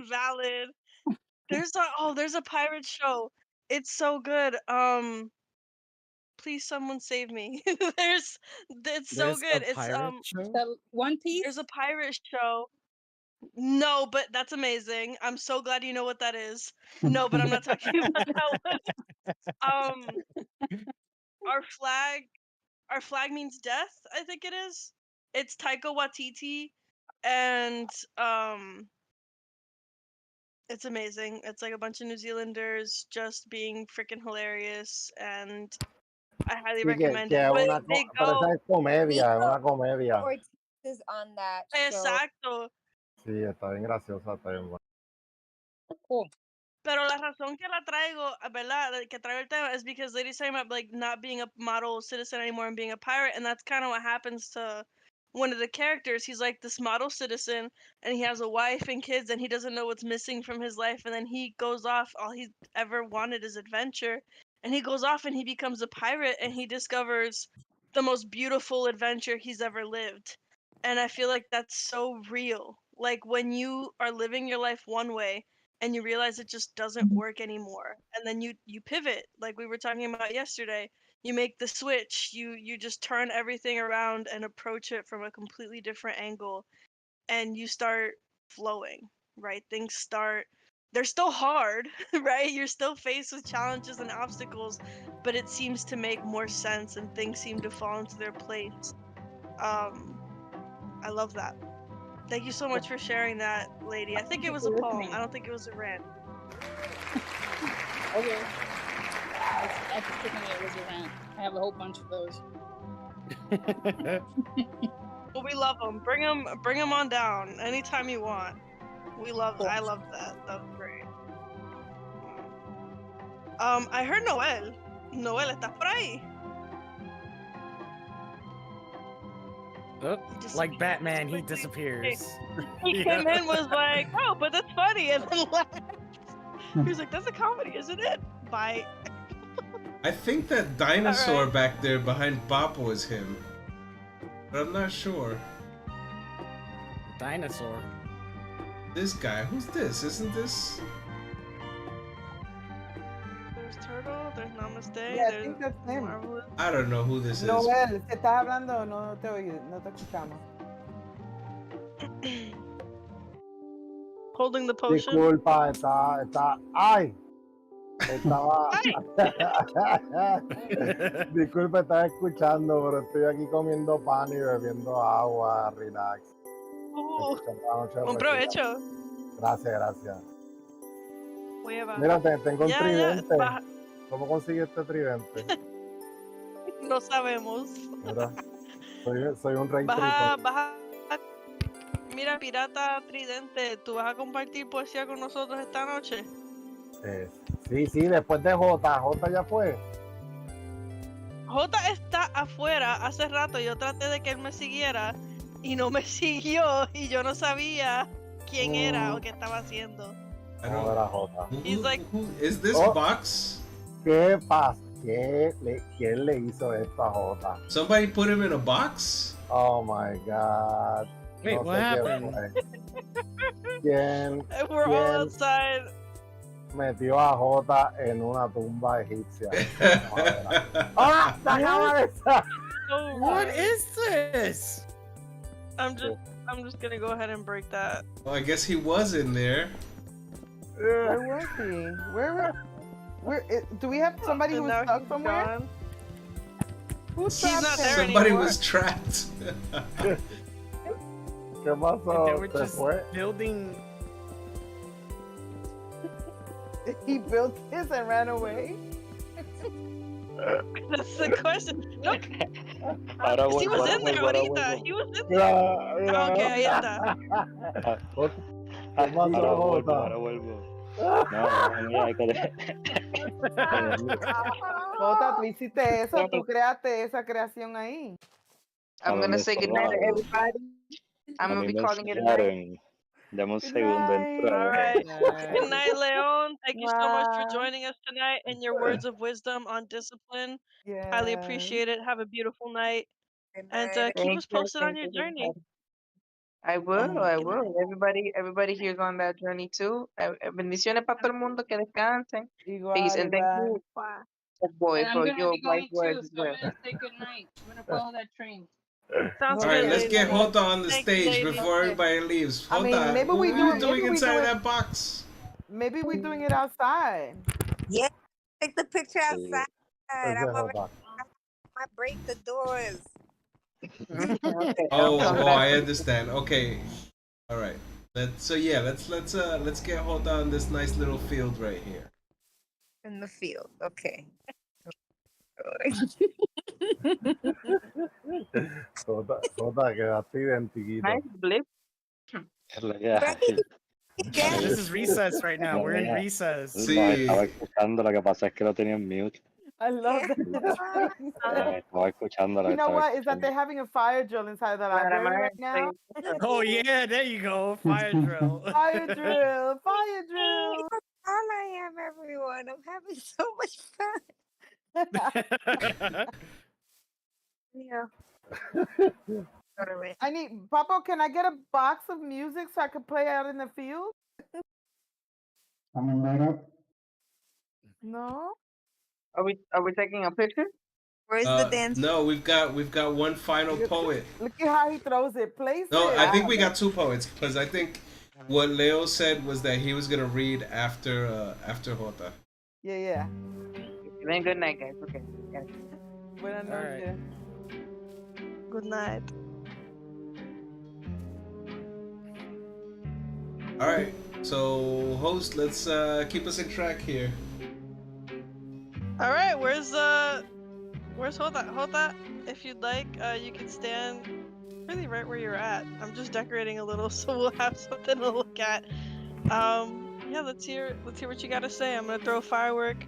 Valid. There's a pirate show. It's so good. Please someone save me. It's so There's good. a It's pirate show? That One Piece. there's a pirate show. No, but that's amazing. I'm so glad you know what that is. No, but I'm not talking about that one. Our flag means death, I think it is. It's Taika Waititi, and it's amazing. It's like a bunch of New Zealanders just being freaking hilarious, and I highly Sí, recommend que it. es But una, they pero esa go es comedia, es Nico una comedia. Ortiz is on that show. exacto. Sí, está bien graciosa, está bien buena. Cool. Pero la razón que la traigo, ¿verdad? Que traigo el tema is because Lady's talking about like not being a model citizen anymore and being a pirate, and that's kind of what happens to one of the characters. He's like this model citizen, and he has a wife and kids, and he doesn't know what's missing from his life, and then he goes off. All he ever wanted is adventure, and he goes off and he becomes a pirate, and he discovers the most beautiful adventure he's ever lived. And I feel like that's so real. Like when you are living your life one way and you realize it just doesn't work anymore, and then you pivot like we were talking about yesterday. You make the switch, you just turn everything around and approach it from a completely different angle, and you start flowing, right? They're still hard, right? You're still faced with challenges and obstacles, but it seems to make more sense and things seem to fall into their place. I love that. Thank you so much for sharing that, lady. I think it was a for poem. listening. I don't think it was a rant. Okay. I was thinking it was a rant. I have a whole bunch of those. Well, we love them. Bring them on down anytime you want. Cool. I love that. That was great. I heard Noel. Noel, ¿estás por ahí? Oh, He just like Batman, he quickly- disappears. He came in, was like, oh, but that's funny, and then left. He was like, that's a comedy, isn't it? Bye. I think that dinosaur Alright. back there behind Bop was him. But I'm not sure. Dinosaur. This guy, who's this? Isn't this? There's Turtle, there's Namaste, Yeah, I there's think that's him. Marvelous. I don't know who this is. Noel, si estás hablando, no te oí, no te escuchamos. Holding the potion. Disculpa, está. ¡Ay! Estaba. Disculpa, estaba escuchando, pero estoy aquí comiendo pan y bebiendo agua, relax. Escuchando la noche Buen recita. provecho. Gracias. Voy a bajar. Mira, tengo un Ya, tridente. baja. ¿Cómo conseguí este tridente? No sabemos. Mira, soy un rey Baja, tritón. baja. Mira, pirata tridente, ¿tú vas a compartir poesía con nosotros esta noche? Sí, después de J ya fue. J está afuera hace rato. Yo traté de que él me siguiera y no me siguió y yo no sabía quién era o qué estaba haciendo. I No don't. era J. He's like- Is this Oh. Box? ¿Qué pasa? ¿Quién le hizo esto a J? Somebody put him in a box? Oh my god. Wait, no what sé quién happened? fue. ¿Quién, We're all quién outside. metió a Jota en una tumba egipcia? Vamos a ver aquí. ¡Ah! ¡Se acaba de salir! Oh, What my. is this? I'm just gonna go ahead and break that. Well, I guess he was in there. Where was he? Do we have somebody who And was now stuck he's somewhere? gone. Who He's trapped not him? there Somebody anymore. was trapped. ¿Qué They pasó? were ¿Se just fue? building. He built this and ran away. That's the question. No, Ahora he vuelvo, was ahora in there vuelvo, ahora ahorita. vuelvo. He was in there. Mira, mira. Ah, ok, ahí está. ¿Qué pasó, Ahora vuelvo, Jota? ahora vuelvo. No, mira, hay que... Jota, tú hiciste eso, tú creaste esa creación ahí. A I'm mí gonna me say goodnight to encerraron. everybody. I'm A gonna mí be me calling it a night. encerraron. Dame un Good segundo, night. entro. All right. Good Nice. night, Leon. Thank you so much for Wow. joining us tonight and your words of wisdom on discipline. Highly Yes. appreciate it. Have a beautiful night. Good And night. keep Thank us you, posted on thank your you, journey. everybody. I will, Oh, I Good will. night. Everybody here's on that journey too. Bendiciones para todo el mundo, que descansen. Peace, igual, and thank igual. you, Bye. boy, And I'm for gonna your be wise going words too, as so I'm well. gonna say good night. I'm gonna follow that train. Sounds All good, right, let's ladies. get Jota on the Thank you, stage ladies. before Okay. everybody leaves. I mean, Jota, maybe what we were do you it. doing Maybe we inside do of it. that box? Maybe we're doing it outside. Yeah, take the picture Sí. outside. Ese I'm already. Jota. I break the doors. Okay, I'll Oh, come oh, back. I understand. Okay, all right. Let's get Jota on this nice little field right here. In the field. Okay. Jota, quedaste identiquito. Nice blip. Es la que hay. Again. This is recess right now. We're in Yeah. recess. No, Sí. estaba escuchando, lo que pasa es que lo tenía en mute. I love Yeah. that. Estaba escuchando, You know estaba what? Is that escuchando. they're having a fire drill inside the library right now? Oh yeah, there you go. Fire drill. Fire drill, fire drill. All I am, everyone. I'm having so much fun. Yeah. Alright. I need Papa. Can I get a box of music so I can play out in the field? Coming right up. No. Are we taking a picture? Where's the dance? No, we've got one final poet. Look at how he throws it. Place No, it. I think we got two poets because I think what Leo said was that he was gonna read after Jota. Yeah, yeah. Then good night, guys. Okay. Yeah. Buenas All right. noches. Good night. All right, so host, let's keep us in track here. All right, where's Jota? Jota, if you'd like, you can stand really right where you're at. I'm just decorating a little, so we'll have something to look at. Yeah, let's hear what you gotta say. I'm gonna throw a firework.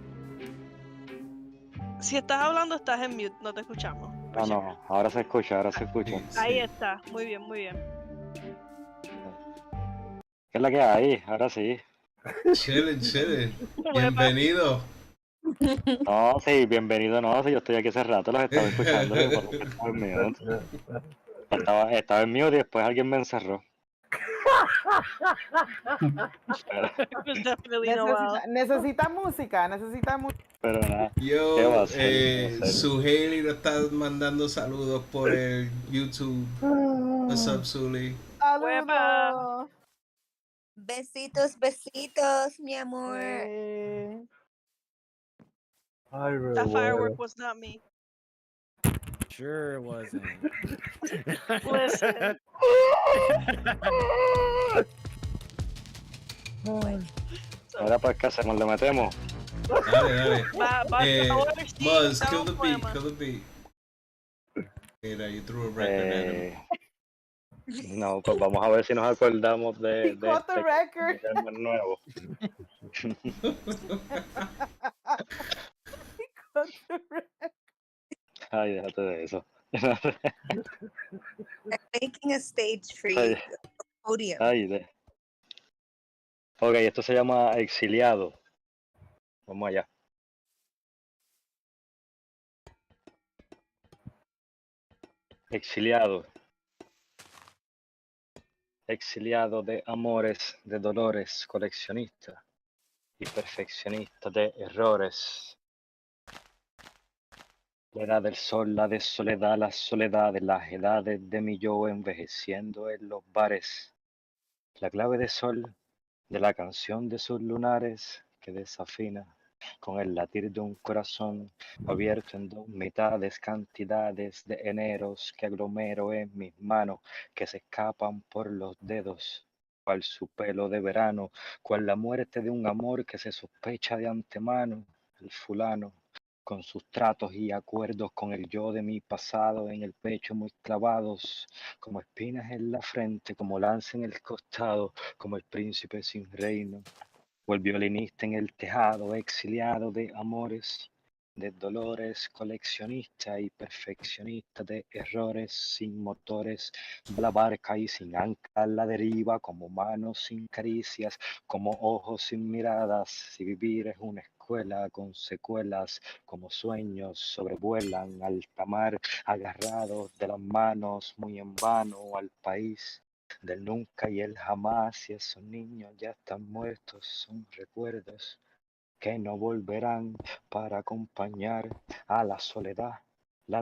Si estás hablando, estás en mute, no te escuchamos. No, no, ahora se escucha, ahora se escucha. Ahí está, muy bien, muy bien. ¿Qué es la que hay? Ahora sí. Chilling. Bienvenido. No, sí, bienvenido, no, sí, yo estoy aquí hace rato, los estaba escuchando. Por eso estaba en mute. Estaba en mute y después alguien me encerró. It was definitely Noel. Necesita música. Pero nada. ¿Qué Yo, va a ser? Suheili nos está mandando saludos por el YouTube. What's up, Suli? Saludos. Besitos, besitos, mi amor. Ay, me That muero. firework was not me. Sure it wasn't. Listen. Ahora pues, ¿qué hacemos? ¿Le metemos? Dale. Ahora sí, Muzz, estaba kill un the poema. beat. Mira, you threw a record at him. No, pues vamos a ver si nos acordamos de He caught the record. que es más nuevo. He caught the record. Ay, déjate de eso. I'm making a stage for Ay, you. Podium. Ok, esto se llama Exiliado. Vamos allá. Exiliado. exiliado de amores, de dolores, coleccionista y perfeccionista de errores. La edad del sol, la de soledad, la soledad de las edades de mi yo envejeciendo en los bares. La clave de sol de la canción de sus lunares que desafina con el latir de un corazón abierto en dos mitades, cantidades de eneros que aglomero en mis manos, que se escapan por los dedos, cual su pelo de verano, cual la muerte de un amor que se sospecha de antemano, el fulano con sus tratos y acuerdos con el yo de mi pasado en el pecho muy clavados, como espinas en la frente, como lanza en el costado, como el príncipe sin reino, o el violinista en el tejado, exiliado de amores, de dolores, coleccionista y perfeccionista de errores sin motores, la barca y sin ancla a la deriva, como manos sin caricias, como ojos sin miradas, si vivir es una escuela con secuelas, como sueños sobrevuelan alta mar, agarrados de las manos muy en vano al país del nunca y el jamás, y esos niños ya están muertos, son recuerdos que no volverán para acompañar a la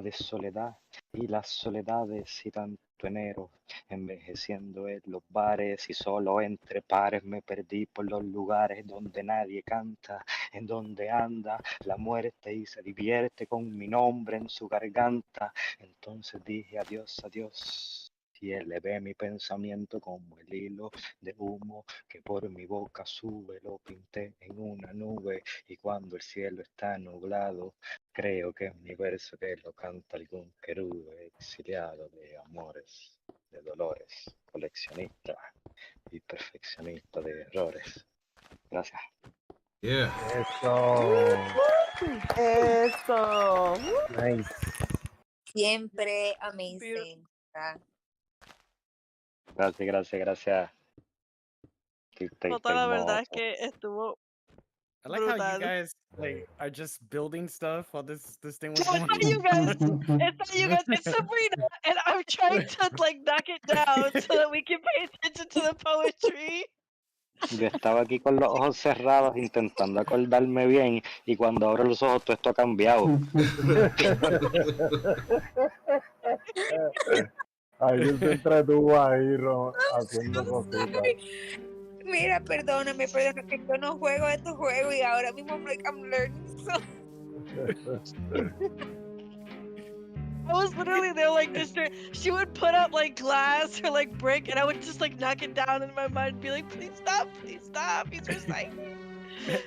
de soledad y las soledades y tanto enero, envejeciendo en los bares y solo entre pares me perdí por los lugares donde nadie canta, en donde anda la muerte y se divierte con mi nombre en su garganta. Entonces dije adiós, adiós. Y elevé mi pensamiento como el hilo de humo que por mi boca sube, lo pinté en una nube y cuando el cielo está nublado, creo que es mi verso que lo canta algún querube exiliado de amores, de dolores, coleccionista y perfeccionista de errores. Gracias. Yeah. Eso. Eso. Nice. Siempre amazing. Gracias, gracias, gracias. Jota, la verdad es que estuvo I like how you brutal. guys like are just building stuff while this thing was No, going it's not you guys. It's not you guys. It's Sabrina, and I'm trying to like knock it down so that we can pay attention to the poetry. Yo estaba aquí con los ojos cerrados intentando acordarme bien y cuando abro los ojos todo esto ha cambiado. Alguien se entretuvo ahí haciendo I'm cositas. sorry. Mira, perdóname, que yo no juego estos juegos y ahora mismo I'm learning so. I was literally there like this. She would put up like glass or like brick, and I would just like knock it down in my mind, and be like, "Please stop! Please stop! He's recycling."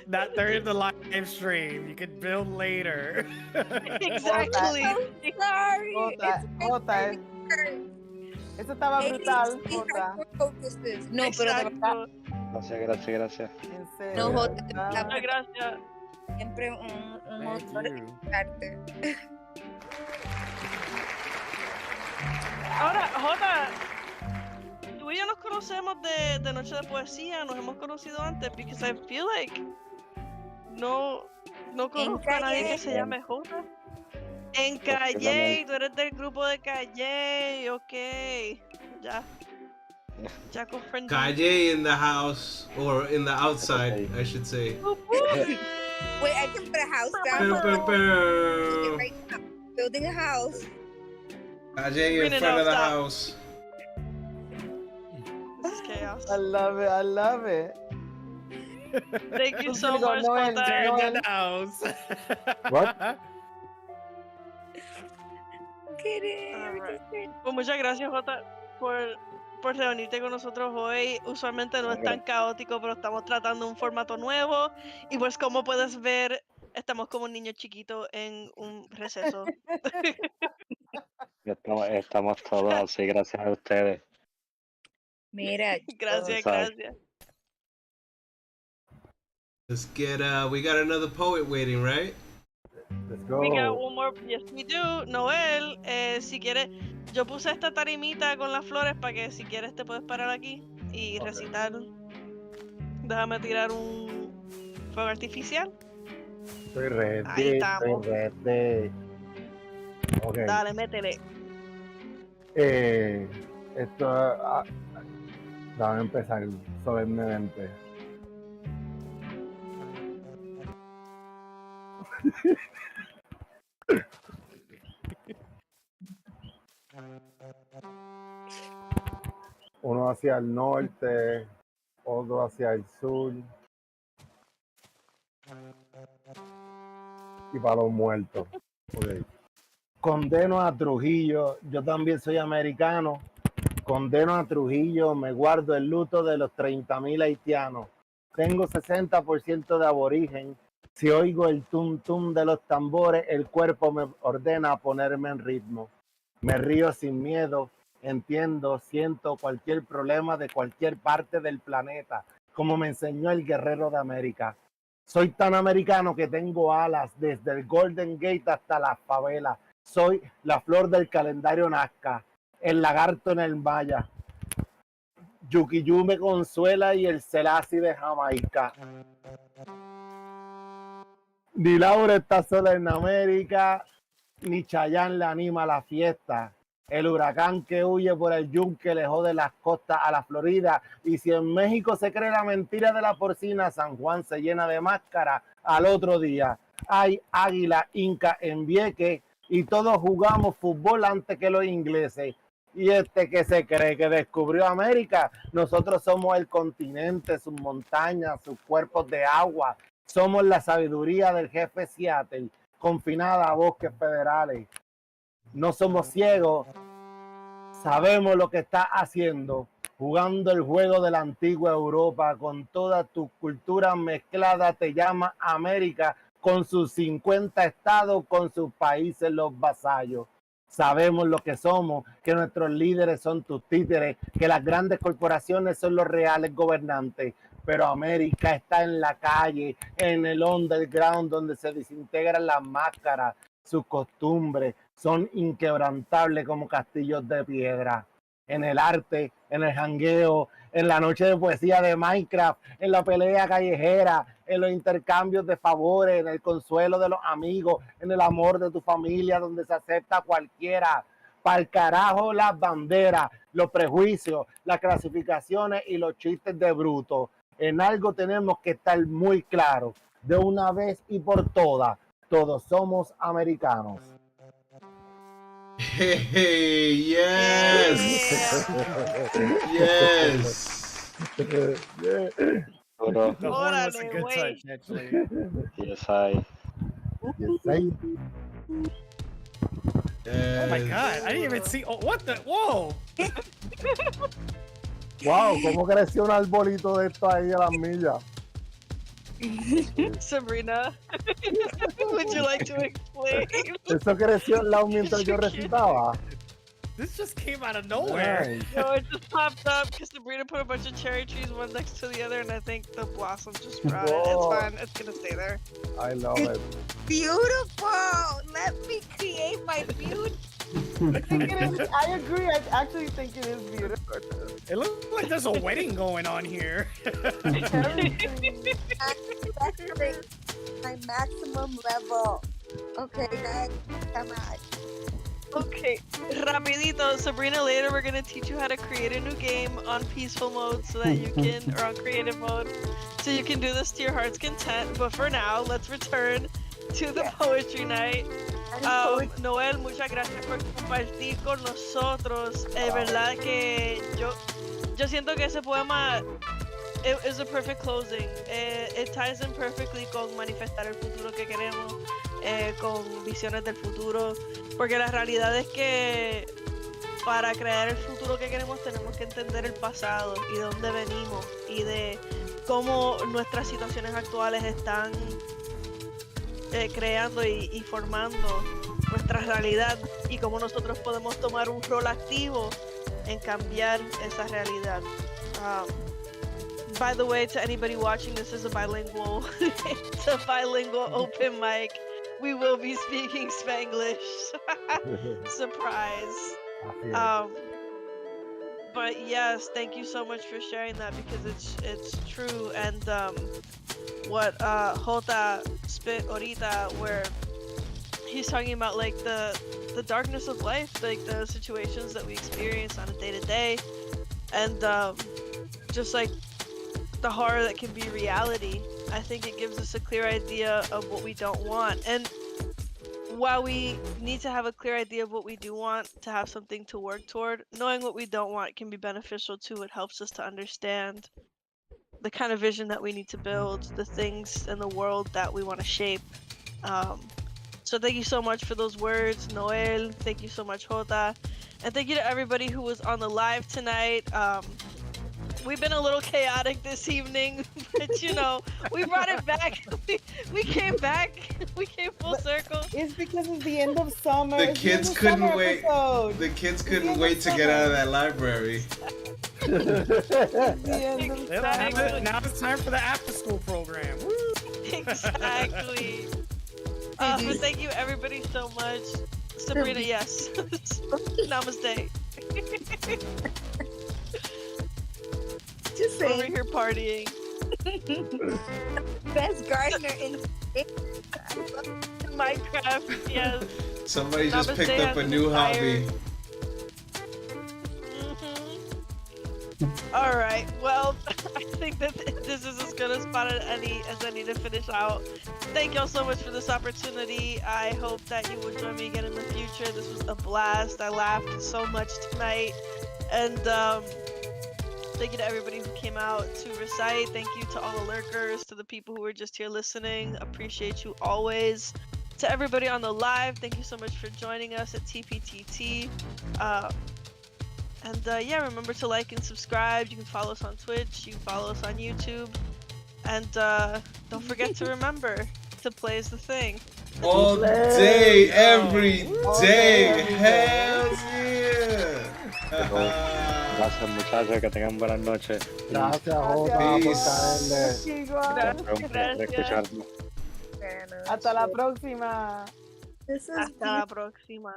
Not during the live stream. You could build later. Exactly. I'm sorry. Jota, eso estaba brutal, ADHD Jota. hyperfocuses. No, pero de verdad. Gracias, gracias, gracias. En serio. No, Jota, de de verdad. verdad, Muchas gracias. siempre un Thank honor you. escucharte. Ahora, Jota, tú y yo nos conocemos de Noche de Poesía, nos hemos conocido antes, because I feel like no conozco a nadie que se llame Jota. En Calle, tú eres del grupo de Calle, ok. Ya comprendí. Kaye in the house, or in the outside, I should say. Wait, I can put a house down. Right now. Building a house. Kaye in front of the house. This is chaos. I love it. I love it. Thank you so Go, much, Noel, Jota. They're in the house. What? Get it. Alright. Pues muchas gracias, Jota, por reunirte con nosotros hoy. Usualmente no es tan caótico, pero estamos tratando un formato nuevo. Y pues como puedes ver, estamos como un niño chiquito en un receso. Estamos todos así, gracias a ustedes. Mira. Gracias, gracias. Let's get, we got another poet waiting, right? Let's go. We got one more. Yes, we do. Noel, si quieres, yo puse esta tarimita con las flores para que si quieres te puedes parar aquí y recitar. Déjame tirar un fuego artificial. Estoy ready. Ahí estamos. Estoy ready. Ok. Dale, métele. Esto. Vamos a empezar solemnemente. Uno hacia el norte, otro hacia el sur. Y para los muertos. Okay. Condeno a Trujillo, yo también soy americano. Condeno a Trujillo, me guardo el luto de los 30,000 haitianos. Tengo 60% de aborigen. Si oigo el tum tum de los tambores, el cuerpo me ordena ponerme en ritmo. Me río sin miedo, entiendo, siento cualquier problema de cualquier parte del planeta, como me enseñó el guerrero de América. Soy tan americano que tengo alas desde el Golden Gate hasta las favelas. Soy la flor del calendario Nazca, el lagarto en el Maya. Yukiyu me consuela y el Selassie de Jamaica. Ni Laura está sola en América, ni Chayanne le anima a la fiesta. El huracán que huye por el yunque le jode las costas a la Florida. Y si en México se cree la mentira de la porcina, San Juan se llena de máscara al otro día. Hay águila inca en Vieques y todos jugamos fútbol antes que los ingleses. Y este que se cree que descubrió América, nosotros somos el continente, sus montañas, sus cuerpos de agua. Somos la sabiduría del jefe Seattle, confinada a bosques federales. No somos ciegos, sabemos lo que está haciendo, jugando el juego de la antigua Europa con todas tus culturas mezcladas, te llama América, con sus 50 estados, con sus países los vasallos. Sabemos lo que somos, que nuestros líderes son tus títeres, que las grandes corporaciones son los reales gobernantes, pero América está en la calle, en el underground donde se desintegran las máscaras. Sus costumbres son inquebrantables como castillos de piedra. En el arte, en el jangueo, en la noche de poesía de Minecraft, en la pelea callejera, en los intercambios de favores, en el consuelo de los amigos, en el amor de tu familia, donde se acepta cualquiera. Para el carajo las banderas, los prejuicios, las clasificaciones y los chistes de bruto. En algo tenemos que estar muy claros, de una vez y por todas. Todos somos americanos. Hey, yes. Yes. Bro, The horn was a Órale, good güey. touch, actually. yes, I. Yes, I. Oh my god, I didn't even see. Oh, what the? Whoa! Wow, cómo creció un arbolito de esto ahí a las millas. Sabrina, would you like to explain? Eso creció al lado mientras yo recitaba. This just came out of nowhere. Nice. No, it just popped up because Sabrina put a bunch of cherry trees one next to the other, and I think the blossom just sprouted. It's Whoa. fine. It's gonna stay there. I love it. Beautiful. Let me create my beauty. I agree. I actually think it is beautiful. It looks like there's a wedding going on here. Especially my maximum level. Okay, guys, come on. Okay, rapidito, Sabrina, later we're gonna teach you how to create a new game on peaceful mode so that you can, or on creative mode, so you can do this to your heart's content. But for now, let's return to the poetry night. Noel, muchas gracias por compartir con nosotros. Es verdad que yo siento que ese poema is a perfect closing. It ties in perfectly con manifestar el futuro que queremos, con visiones del futuro. Porque la realidad es que para crear el futuro que queremos tenemos que entender el pasado y de dónde venimos y de cómo nuestras situaciones actuales están creando y formando nuestra realidad y cómo nosotros podemos tomar un rol activo en cambiar esa realidad. By the way, to anybody watching, this is a bilingual, it's a bilingual open mic. We will be speaking Spanglish. Surprise. But yes, thank you so much for sharing that because it's true. And what Jota spit ahorita, where he's talking about like the darkness of life, like the situations that we experience on a day-to-day, and just like the horror that can be reality. I think it gives us a clear idea of what we don't want. And while we need to have a clear idea of what we do want to have something to work toward, knowing what we don't want can be beneficial too. It helps us to understand the kind of vision that we need to build, the things in the world that we want to shape. So thank you so much for those words, Noel. Thank you so much, Jota. And thank you to everybody who was on the live tonight. We've been a little chaotic this evening, but you know, we brought it back. We came back. We came full circle. It's because it's the end of summer. The It's kids end of couldn't summer wait. episode. The kids It's the couldn't end wait of to get out of summer. that library. The end of Exactly. Now it's time for the after school program. Woo! Exactly. But thank you everybody so much. Sabrina, yes. Namaste. Just Over saying. here partying. Best gardener in Minecraft, yes. Somebody just Namaste picked up has a new inspired. hobby. All right. Well, I think that this is as good a spot as any to finish out. Thank y'all so much for this opportunity. I hope that you will join me again in the future. This was a blast. I laughed so much tonight, and thank you to everybody who came out to recite. Thank you to all the lurkers, to the people who were just here listening. Appreciate you always. To everybody on the live, thank you so much for joining us at TPTT. Yeah, remember to like and subscribe. You can follow us on Twitch. You can follow us on YouTube. And don't forget to remember to play is the thing. All day, every All day. day. Hell yeah. Gracias muchachos, que tengan buenas noches. Gracias, Jota, por Peace. caerle. Igual. Fue un placer escucharlos. Hasta la próxima. This is Hasta la próxima.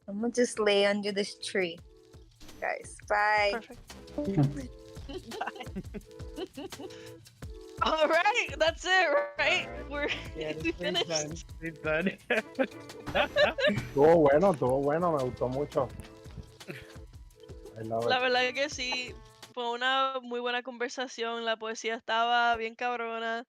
I'm gonna just lay under this tree. Guys, bye. Perfect. All right, that's it, right? We finished. He's done. Estuvo bueno, me gustó mucho. I love La it. verdad que sí, fue una muy buena conversación. La poesía estaba bien cabrona.